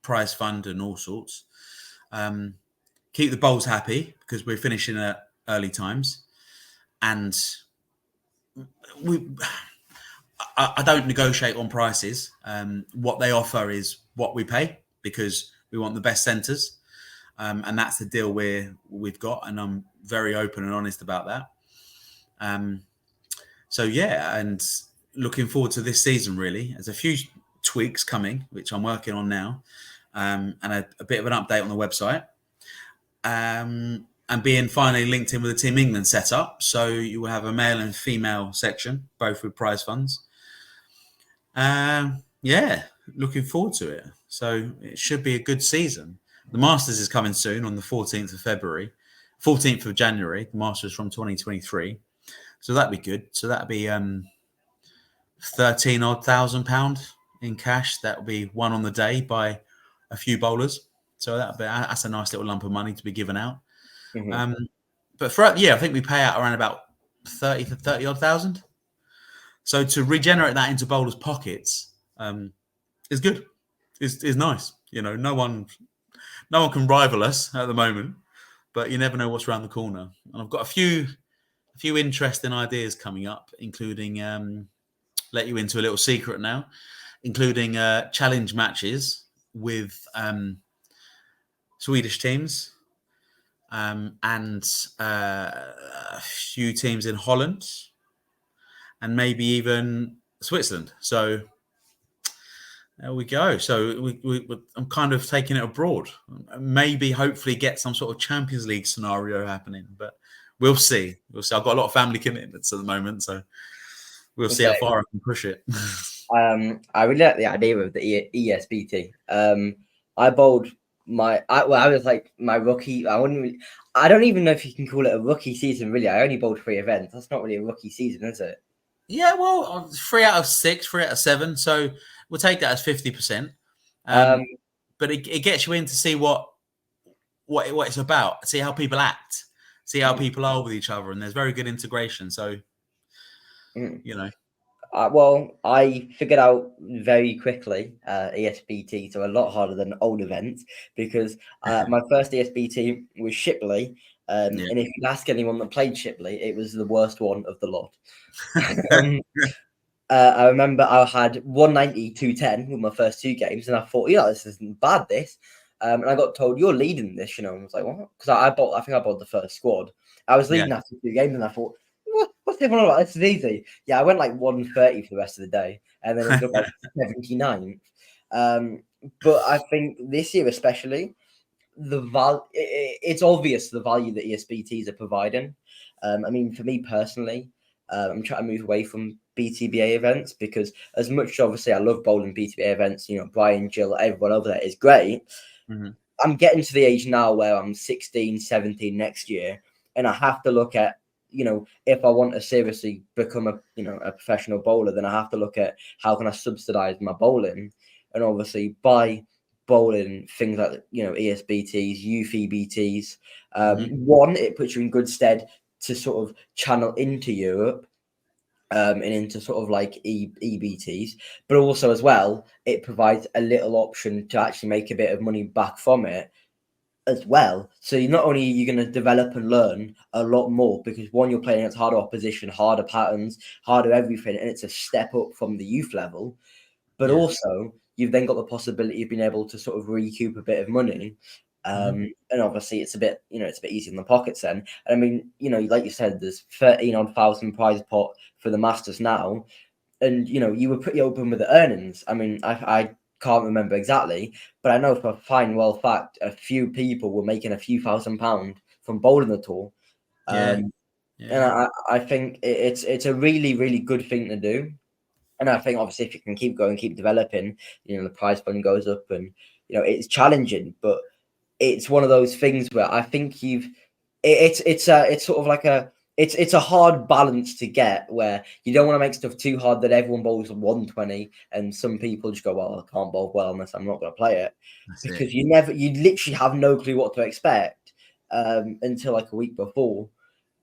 Prize fund and all sorts. Keep the bowls happy, because we're finishing at early times, and I don't negotiate on prices. What they offer is what we pay, because we want the best centres, and that's the deal we've got, and I'm very open and honest about that. So yeah, and looking forward to this season. Really, there's a few tweaks coming, which I'm working on now, and a bit of an update on the website. And and being finally linked in with the Team England setup. So you will have a male and female section, both with prize funds. Yeah, looking forward to it. So it should be a good season. The Masters is coming soon on the 14th of February, 14th of January. The Masters from 2023. So that'd be good. So that'd be 13,000 pounds in cash. That will be won on the day by a few bowlers. So that's a nice little lump of money to be given out. Mhm. But throughout the year, I think we pay out around about 30 odd thousand. So to regenerate that into bowlers' pockets is good. Is nice. You know, no one can rival us at the moment, but you never know what's around the corner. And I've got a few interesting ideas coming up, including let you into a little secret now, including challenge matches with Swedish teams and a few teams in Holland and maybe even Switzerland. So there we go. So I'm kind of taking it abroad. Maybe, hopefully, get some sort of Champions League scenario happening, but we'll see. We'll see. I've got a lot of family commitments at the moment, so we'll see how far I can push it. I really like the idea of the ESBT. I bowled I was like my rookie. I don't even know if you can call it a rookie season. Really, I only bowled 3 events. That's not really a rookie season, is it? Yeah, well, 3 out of 6, 3 out of 7. So we'll take that as 50%. But it gets you in to see what it's about, see how people act, see how people are with each other, and there's very good integration. So, you know. Well, I figured out very quickly ESBT, so a lot harder than old events, because my first ESBT was Shipley. And if you ask anyone that played Shipley, it was the worst one of the lot. I remember I had 190, 210 with my first 2 games, and I thought, this isn't bad, this. And I got told, you're leading this, and I was like, what? Because I think I bought the first squad. I was leading after 2 games, and I thought, what's everyone about? This is easy. Yeah, I went like 130 for the rest of the day, and then ended up like 79th. But I think this year especially, it's obvious the value that ESBTs are providing. I mean, for me personally, I'm trying to move away from BTBA events because as much obviously I love bowling BTBA events, Brian, Jill, everyone over there is great. Mm-hmm. I'm getting to the age now where I'm 16, 17 next year, and I have to look at, if I want to seriously become a professional bowler, then I have to look at how can I subsidize my bowling, and obviously by bowling things like ESBTs, youth EBTs. One, it puts you in good stead to sort of channel into Europe and into sort of like EBTs, but also as well, it provides a little option to actually make a bit of money back from it as well. So not only are you going to develop and learn a lot more, because one, you're playing against harder opposition, harder patterns, harder everything, and it's a step up from the youth level, but also you've then got the possibility of being able to sort of recoup a bit of money. And obviously it's a bit, it's a bit easy in the pockets then. And I mean, like you said, there's 13,000 prize pot for the Masters now. And, you were pretty open with the earnings. I mean, I can't remember exactly, but I know for a fine fact, a few people were making a few £1,000 from bowling the tour. And I think it's a really, really good thing to do. And I think obviously if you can keep going, keep developing, the prize fund goes up, and it's challenging, but it's one of those things where I think it's sort of like it's a hard balance to get, where you don't want to make stuff too hard that everyone bowls 120, and some people just go, well, I can't bowl well unless I'm not going to play it. Because you literally have no clue what to expect until like a week before.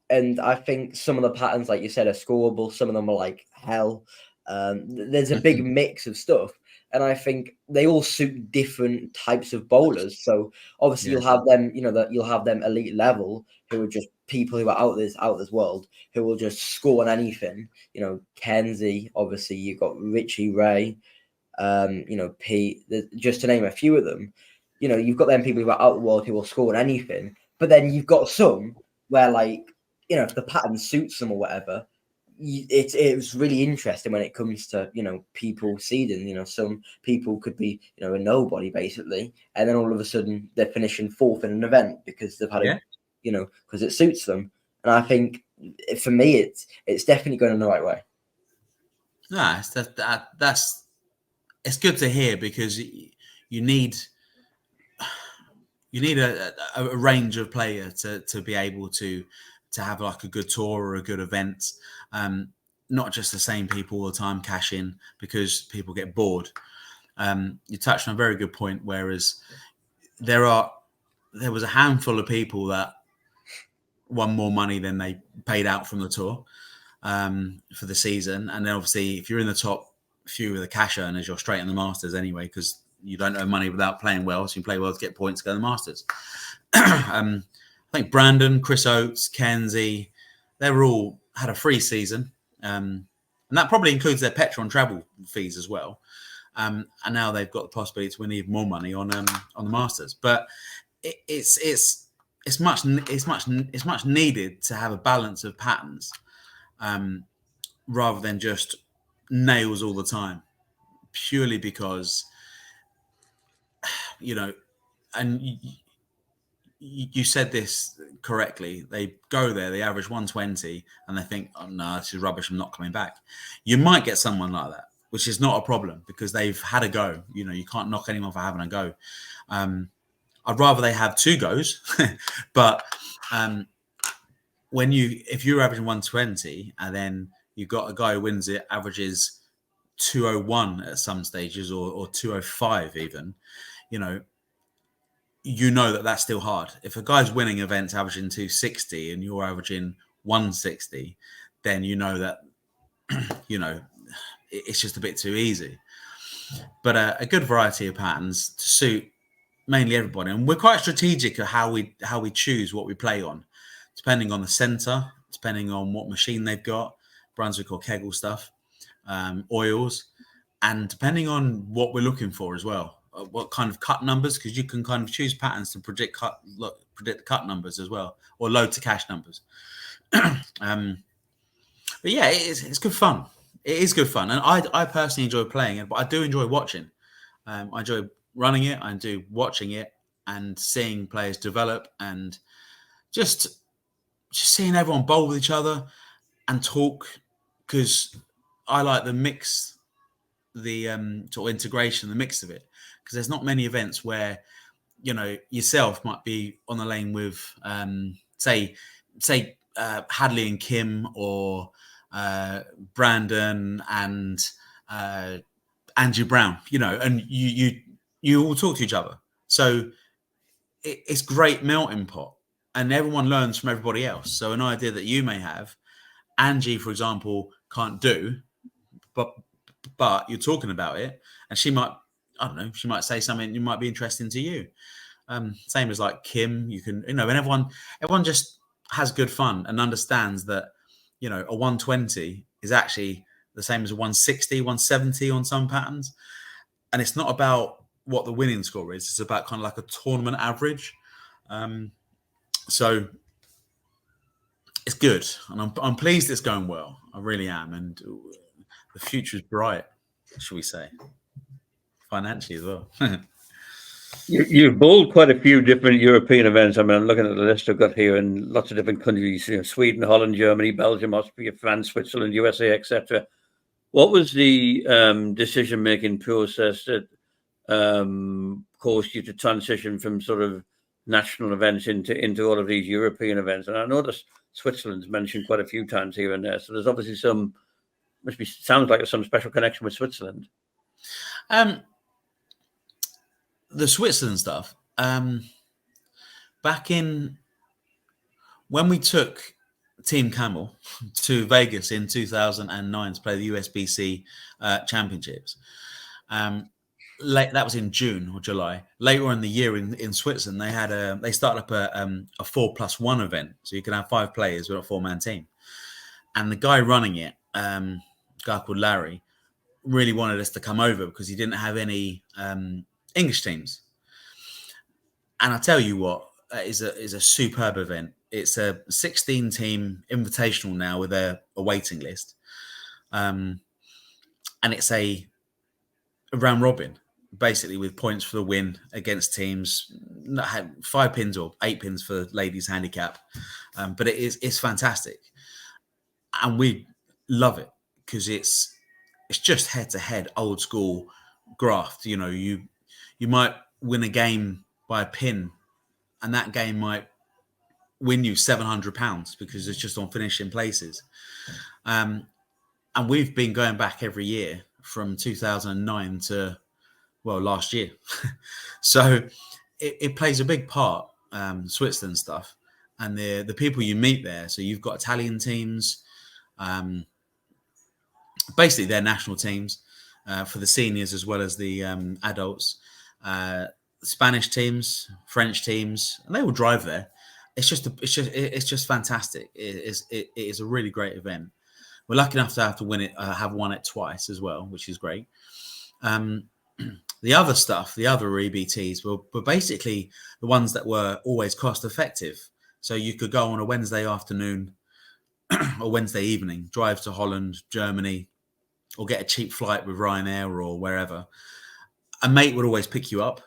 And I think some of the patterns, like you said, are scoreable. Some of them are like hell. There's a big mix of stuff, and I think they all suit different types of bowlers. So obviously you'll have them, you'll have them elite level who are just people who are out of this world, who will just score on anything. Kenzie, obviously you've got Richie Ray, Pete, just to name a few of them. You've got them people who are out of the world who will score on anything, but then you've got some where, like, if the pattern suits them or whatever, it was really interesting when it comes to people seeding. Some people could be a nobody basically, and then all of a sudden they're finishing 4th in an event because they've had because it suits them. And I think for me, it's definitely going in the right way. No, that's it's good to hear, because you need a range of player to be able to have like a good tour or a good event. Not just the same people all the time cash in, because people get bored. You touched on a very good point. Whereas there was a handful of people that won more money than they paid out from the tour for the season, and then obviously if you're in the top few of the cash earners, you're straight in the Masters anyway, because you don't earn money without playing well. So you play well to get points to go to the Masters. I think Brandon, Chris Oates, Kenzie, they were all had a free season. And that probably includes their petrol and travel fees as well. And now they've got the possibility to win even more money on the Masters. But it's much needed to have a balance of patterns, rather than just nails all the time. Purely because, and you said this correctly. They go there, they average 120, and they think, "Oh no, this is rubbish. I'm not coming back." You might get someone like that, which is not a problem, because they've had a go. You can't knock anyone for having a go. I'd rather they have 2 goes, but if you're averaging 120 and then you've got a guy who wins it, averages 201 at some stages, or 205 even, that's still hard. If a guy's winning events averaging 260 and you're averaging 160, then that it's just a bit too easy. But a good variety of patterns to suit mainly everybody, and we're quite strategic of how we choose what we play on, depending on the center, depending on what machine they've got, Brunswick or Kegel stuff, oils, and depending on what we're looking for as well. What kind of cut numbers, because you can kind of choose patterns to predict the cut numbers as well, or load to cash numbers. But yeah, it's good fun. It is good fun, and I personally enjoy playing it, but I do enjoy watching. I enjoy running it. I do watching it and seeing players develop, and just seeing everyone bowl with each other and talk, because I like the mix, the sort of integration, the mix of it. Because there's not many events where, yourself might be on the lane with, say Hadley and Kim, or Brandon and Andrew Brown, and you all talk to each other. So it's great melting pot, and everyone learns from everybody else. So an idea that you may have, Angie, for example, can't do, but you're talking about it, and she might say something that might be interesting to you. Same as like Kim, you can, and everyone just has good fun and understands that, a 120 is actually the same as a 160, 170 on some patterns. And it's not about what the winning score is. It's about kind of like a tournament average. So it's good. And I'm pleased it's going well. I really am. And the future is bright, shall we say. Financially as well. You've bowled quite a few different European events. I mean, I'm looking at the list I've got here, in lots of different countries: Sweden, Holland, Germany, Belgium, Austria, France, Switzerland, USA, etc. What was the decision-making process that caused you to transition from sort of national events into all of these European events? And I noticed Switzerland's mentioned quite a few times here and there. So there's obviously sounds like there's some special connection with Switzerland. The Switzerland stuff, back in when we took Team Camel to Vegas in 2009 to play the USBC championships, that was in June or July. Later in the year in Switzerland, they started up a 4+1 event, so you can have 5 players with a 4-man team. And the guy running it, a guy called Larry, really wanted us to come over because he didn't have any English teams. And I tell you what, is a superb event. It's a 16-team invitational now with a waiting list, and it's a round robin. basically with points for the win against teams, 5 pins or 8 pins for ladies handicap. But it's fantastic, and we love it because it's just head to head, old school graft. You know, you might win a game by a pin, and that game might win you £700 because it's just on finishing places. And we've been going back every year from 2009 to, well, last year. So it plays a big part, Switzerland stuff, and the people you meet there. So you've got Italian teams, basically they're national teams for the seniors as well as the adults, Spanish teams, French teams, and they will drive there. It's just fantastic. It is a really great event. We're lucky enough to have to win it, have won it twice as well, which is great. The other stuff, the other EBTs were basically the ones that were always cost effective. So you could go on a Wednesday afternoon or Wednesday evening, drive to Holland, Germany, or get a cheap flight with Ryanair or wherever. A mate would always pick you up.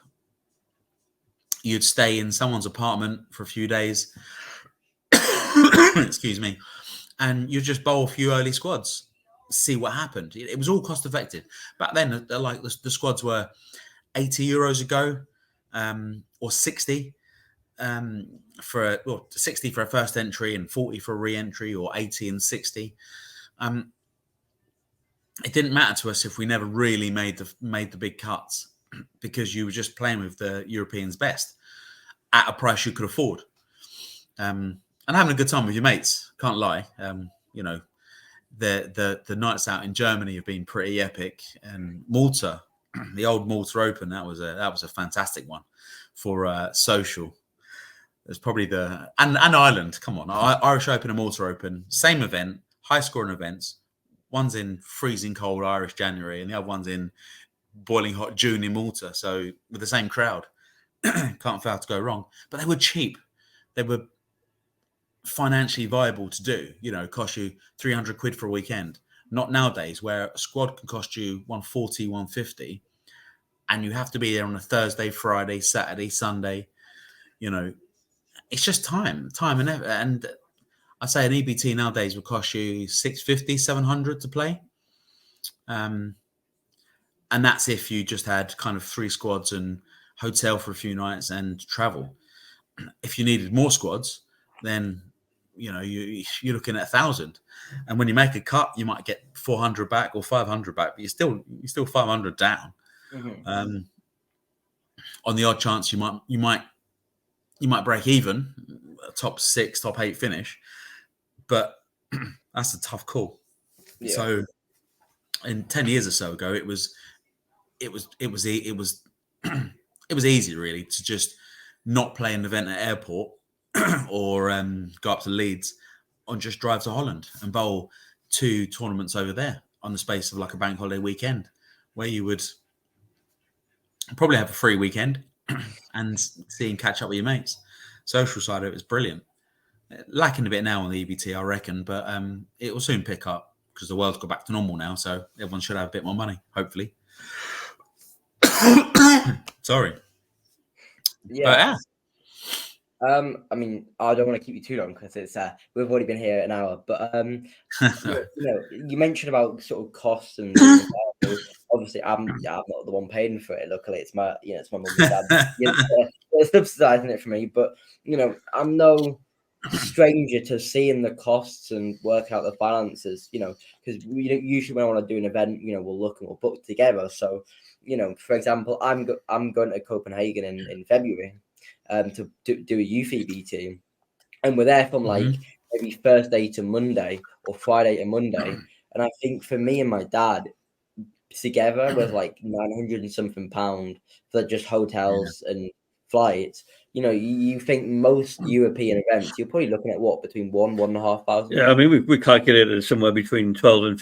You'd stay in someone's apartment for a few days. Excuse me. And you'd just bowl a few early squads, see what happened. It was all cost effective. Back then, like the squads were €80 a go, or 60 for 60 for a first entry and 40 for a re-entry, or 80 and 60. It didn't matter to us if we never really made the big cuts, because you were just playing with the Europeans' best at a price you could afford, and having a good time with your mates. Can't lie. You know, the nights out in Germany have been pretty epic, and Malta, the old Malta Open, that was a fantastic one for social. It's probably and Ireland. Come on, Irish Open and Malta Open, same event, high scoring events. One's in freezing cold Irish January, and the other one's in boiling hot June in Malta. So with the same crowd, can't fail to go wrong. But they were cheap. They were financially viable to do. You know, cost you £300 for a weekend. Not nowadays, where a squad can cost you 140, 150, and you have to be there on a Thursday, Friday, Saturday, Sunday. You know, it's just time and effort. And I'd say an EBT nowadays would cost you 650, 700 to play. And that's if you just had kind of 3 squads and hotel for a few nights and travel. If you needed more squads, then, you know, you're looking at 1,000. And when you make a cut, you might get 400 back or 500 back, but you're still 500 down. Mm-hmm. On the odd chance, you might break even, top 6, top 8 finish, but that's a tough call. Yeah. So, in 10 years or so ago, it was easy really to just not play an event at airport or go up to Leeds and just drive to Holland and bowl 2 tournaments over there on the space of like a bank holiday weekend, where you would probably have a free weekend and see and catch up with your mates. Social side of it was brilliant. Lacking a bit now on the EBT, I reckon, but it will soon pick up because the world's got back to normal now, so everyone should have a bit more money, hopefully. Sorry. Yeah. I mean, I don't want to keep you too long because it's we've already been here an hour. But you mentioned about sort of costs and obviously I'm not the one paying for it. Luckily, it's my mum and dad subsidising it for me. But I'm no stranger to seeing the costs and work out the finances. Because usually when I want to do an event, we'll look and we'll book together. So. For example, I'm going to Copenhagen in February to do a youth EBT, and we're there from like maybe Thursday to Monday or Friday to Monday, and I think for me and my dad together was like £900 and something for just hotels and flights. You think most European events, you're probably looking at what, between £1,500? Yeah, I mean, we calculated somewhere between £1,200 and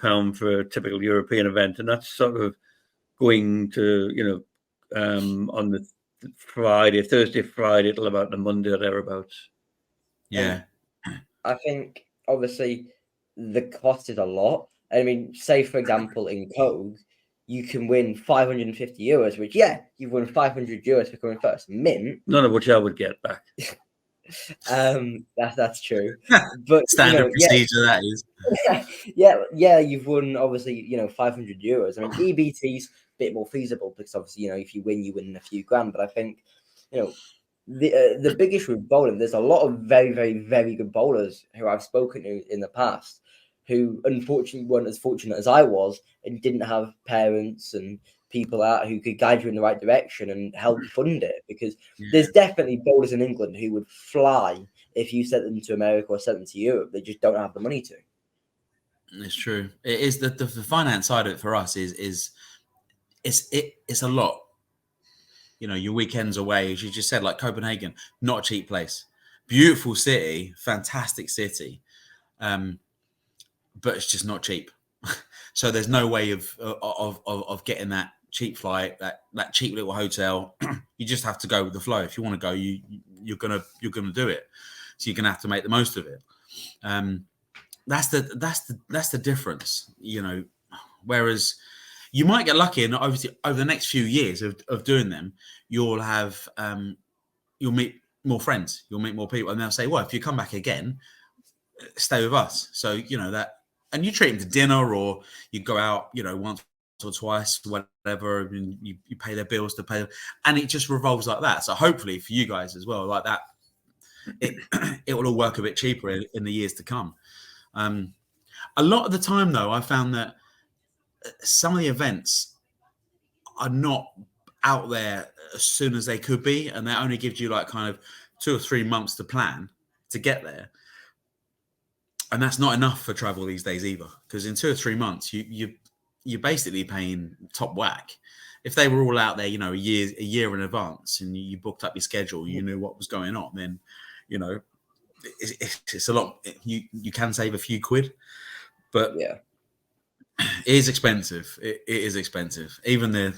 £1,500 for a typical European event, and that's sort of going to, on the Thursday, Friday till about the Monday or thereabouts. Yeah. I think, obviously, the cost is a lot. I mean, say, for example, in Cogue, you can win €550, which you've won €500 for coming first. Mint. None of which I would get back. That's true. But Standard procedure that is. You've won obviously, €500. I mean, EBT's a bit more feasible because obviously, if you win a few grand. But I think, the big issue with bowling, there's a lot of very, very, very good bowlers who I've spoken to in the past who unfortunately weren't as fortunate as I was and didn't have parents and people out who could guide you in the right direction and help fund it. Because there's definitely bowlers in England who would fly if you sent them to America or sent them to Europe. They just don't have the money to. It's true. It is the finance side of it for us is it's a lot. Your weekends away, as you just said, like Copenhagen, not a cheap place. Beautiful city, fantastic city, but it's just not cheap. So there's no way of getting that cheap flight, that cheap little hotel. You just have to go with the flow. If you want to go, you're gonna do it. So you're gonna have to make the most of it. That's the difference, Whereas you might get lucky, and obviously over the next few years of doing them, you'll meet more friends, you'll meet more people, and they'll say, "Well, if you come back again, stay with us." So that, and you treat them to dinner, or you go out, once or twice, whatever, and you pay their bills to pay, and it just revolves like that. So hopefully for you guys as well, like that, it will all work a bit cheaper in the years to come. A lot of the time, though, I found that some of the events are not out there as soon as they could be, and that only gives you like kind of 2 or 3 months to plan to get there. And that's not enough for travel these days either, because in 2 or 3 months, you're basically paying top whack. If they were all out there, a year in advance, and you booked up your schedule, you knew what was going on, then, it's a lot. You can save a few quid, but it is expensive. It is expensive. Even the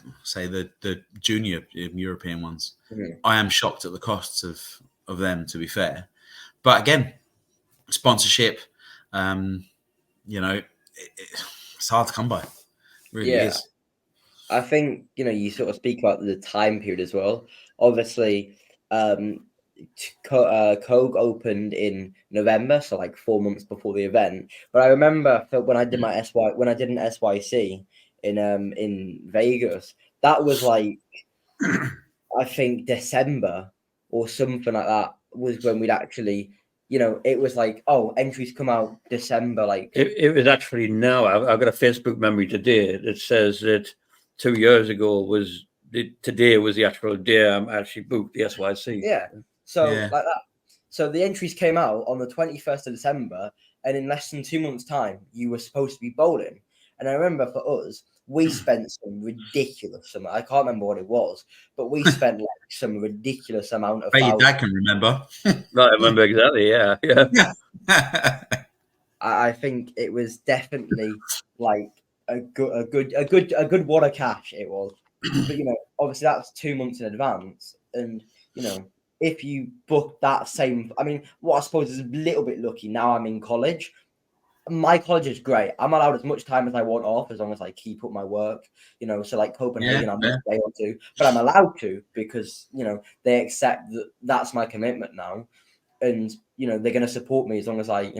junior European ones. Mm-hmm. I am shocked at the costs of them, to be fair. But again, sponsorship, it's hard to come by. It really is. I think, you sort of speak about the time period as well. Obviously, Cogue opened in November, so like 4 months before the event. But I remember when I did an SYC in Vegas, that was like I think December or something like that was when we'd actually, it was like, entries come out December. Like it was actually now. I've got a Facebook memory today that says that 2 years ago today was the actual day I actually booked the SYC. Yeah. So like that. So the entries came out on the 21st of December, and in less than 2 months' time, you were supposed to be bowling. And I remember for us, we spent some ridiculous sum. I can't remember what it was, but we spent like some ridiculous amount of. Your dad can remember. I remember exactly. Yeah. I think it was definitely like a good wad of cash. It was, but obviously that's 2 months in advance, and if you book that same, I mean, what I suppose is a little bit lucky. Now I'm in college. My college is great. I'm allowed as much time as I want off as long as I keep up my work. So like Copenhagen, I'm a day or two, but I'm allowed to because they accept that that's my commitment now, and they're going to support me as long as I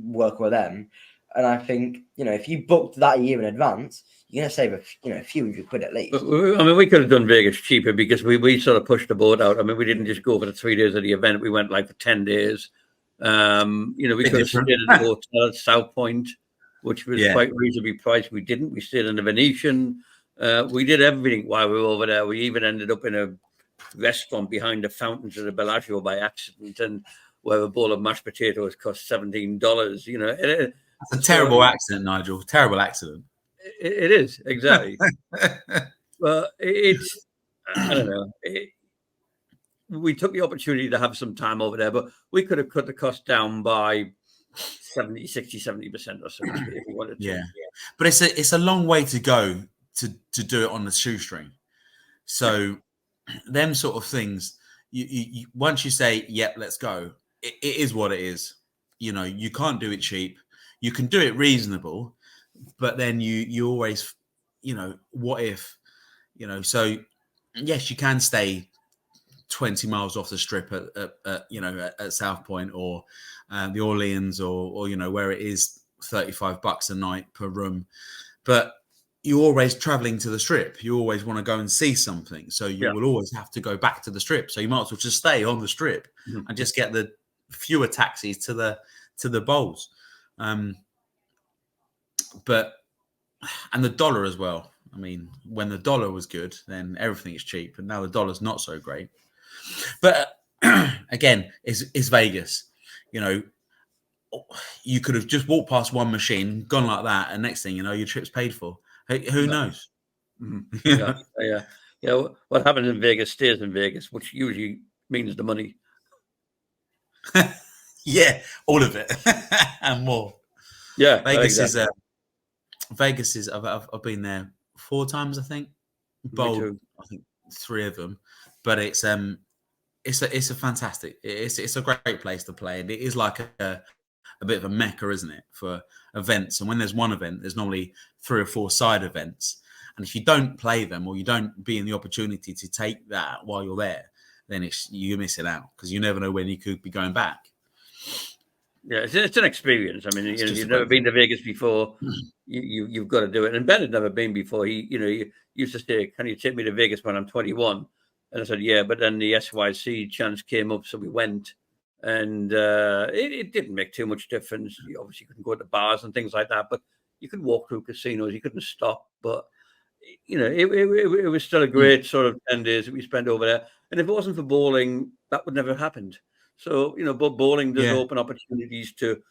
work with them. And I think if you booked that a year in advance, you're going to save a few hundred quid at least. I mean, we could have done Vegas cheaper because we sort of pushed the boat out. I mean, we didn't just go for the 3 days of the event. We went like for 10 days. We could have stayed at the hotel at South Point, which was quite reasonably priced. We didn't. We stayed in the Venetian. We did everything while we were over there. We even ended up in a restaurant behind the fountains of the Bellagio by accident, and where a bowl of mashed potatoes cost $17. It's a terrible accident, Nigel. Terrible accident. It is, exactly. Well, it's, I don't know. We took the opportunity to have some time over there, but we could have cut the cost down by 70% or so if we wanted to. Yeah. But it's a long way to go to do it on the shoestring. So them sort of things, you once you say, yep, let's go, it is what it is. You can't do it cheap. You can do it reasonable, but then you always what if, so yes, you can stay 20 miles off the strip at South Point or the Orleans or where it is $35 a night per room, but you're always traveling to the strip. You always want to go and see something, so you will always have to go back to the strip. So you might as well just stay on the strip and just get the fewer taxis to the bowls. But and the dollar as well. I mean, when the dollar was good, then everything is cheap, and now the dollar's not so great. But again, it's Vegas. You could have just walked past one machine, gone like that, and next thing you know, your trip's paid for. Who knows? Yeah. What happens in Vegas stays in Vegas, which usually means the money. Yeah, all of it and more. Yeah, Vegas exactly. Vegas is. I've been there 4 times, I think. Bowled, I think 3 of them, but it's a fantastic. It's a great place to play, and it is like a bit of a mecca, isn't it, for events? And when there's one event, there's normally 3 or 4 side events. And if you don't play them or you don't be in the opportunity to take that while you're there, then you're missing out because you never know when you could be going back. Yeah, it's an experience. I mean, you've never been to Vegas before. You've got to do it. And Ben had never been before. He used to say, "Can you take me to Vegas when I'm 21?" And I said, "Yeah." But then the SYC chance came up, so we went. And it didn't make too much difference. You obviously couldn't go to bars and things like that, but you could walk through casinos. You couldn't stop. But it was still a great sort of 10 days that we spent over there. And if it wasn't for bowling, that would never have happened. So, but bowling does open opportunities to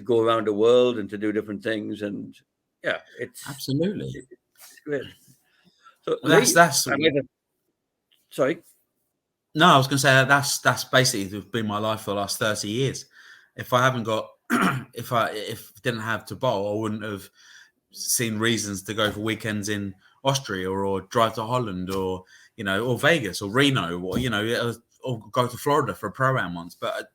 go around the world and to do different things. And it's absolutely it's great. So that's sorry. No, I was going to say that's basically been my life for the last 30 years. If I haven't got, if didn't have to bowl, I wouldn't have seen reasons to go for weekends in Austria or drive to Holland or or Vegas or Reno or go to Florida for a pro-am once. But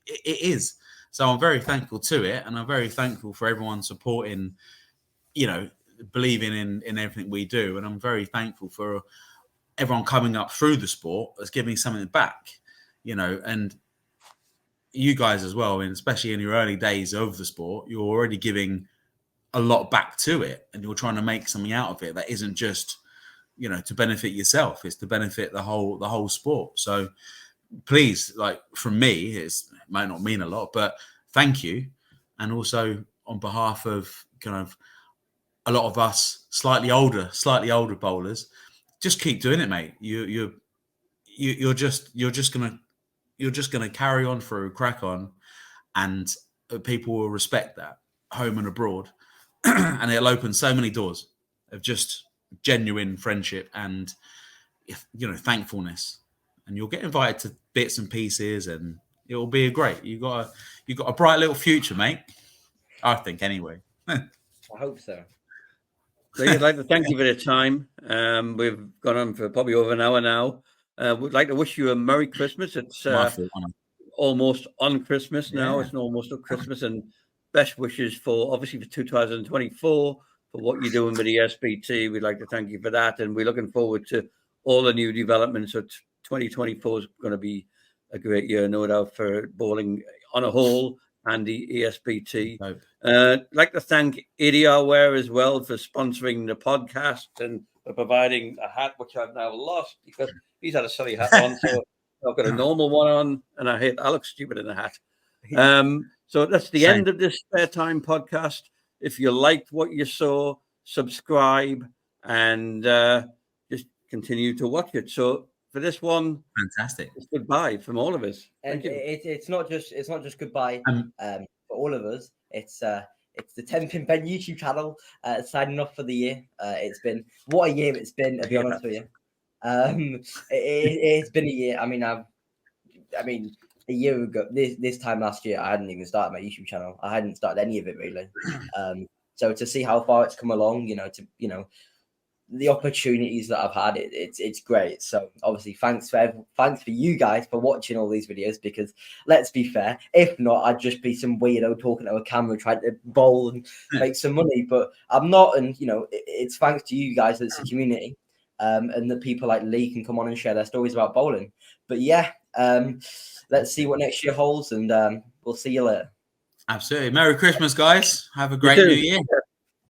it is. So I'm very thankful to it, and I'm very thankful for everyone supporting, believing in everything we do, and I'm very thankful for everyone coming up through the sport as giving something back, and you guys as well. And especially in your early days of the sport, you're already giving a lot back to it, and you're trying to make something out of it that isn't just, to benefit yourself. It's to benefit the whole sport. So please, from me, it might not mean a lot, but thank you. And also on behalf of kind of a lot of us slightly older bowlers, just keep doing it, mate. You're just gonna carry on through, crack on, and people will respect that, home and abroad, and it'll open so many doors of just genuine friendship and thankfulness. And you'll get invited to bits and pieces, and it will be great. You got a bright little future, mate. I think, anyway. I hope so. So I'd like to thank you for the time. We've gone on for probably over an hour now. We'd like to wish you a Merry Christmas. It's almost on Christmas now. It's almost on Christmas, and best wishes obviously for 2024 for what you're doing with the ESBT. We'd like to thank you for that, and we're looking forward to all the new developments. So 2024 is going to be a great year, no doubt, for bowling on a whole and the ESBT. I'd like to thank ADR Wear as well for sponsoring the podcast and for providing a hat, which I've now lost because he's had a silly hat on. So I've got a normal one on, and I look stupid in a hat. So that's the end of this SpareTime podcast. If you liked what you saw, subscribe and just continue to watch it. So for this one, fantastic. It's goodbye from all of us. And it's not just goodbye for all of us. It's the 10-pin Ben YouTube channel signing off for the year. It's been what a year it's been, to be honest with you. It's been a year. I mean, a year ago, this time last year, I hadn't even started my YouTube channel. I hadn't started any of it really. So to see how far it's come along, the opportunities that I've had, it's great. So obviously, thanks for you guys for watching all these videos, because let's be fair, if not, I'd just be some weirdo talking to a camera trying to bowl and make some money. But I'm not, and it's thanks to you guys that it's a community, and that people like Lee can come on and share their stories about bowling. But yeah, let's see what next year holds, and we'll see you later. Absolutely. Merry Christmas, guys. Have a great new year.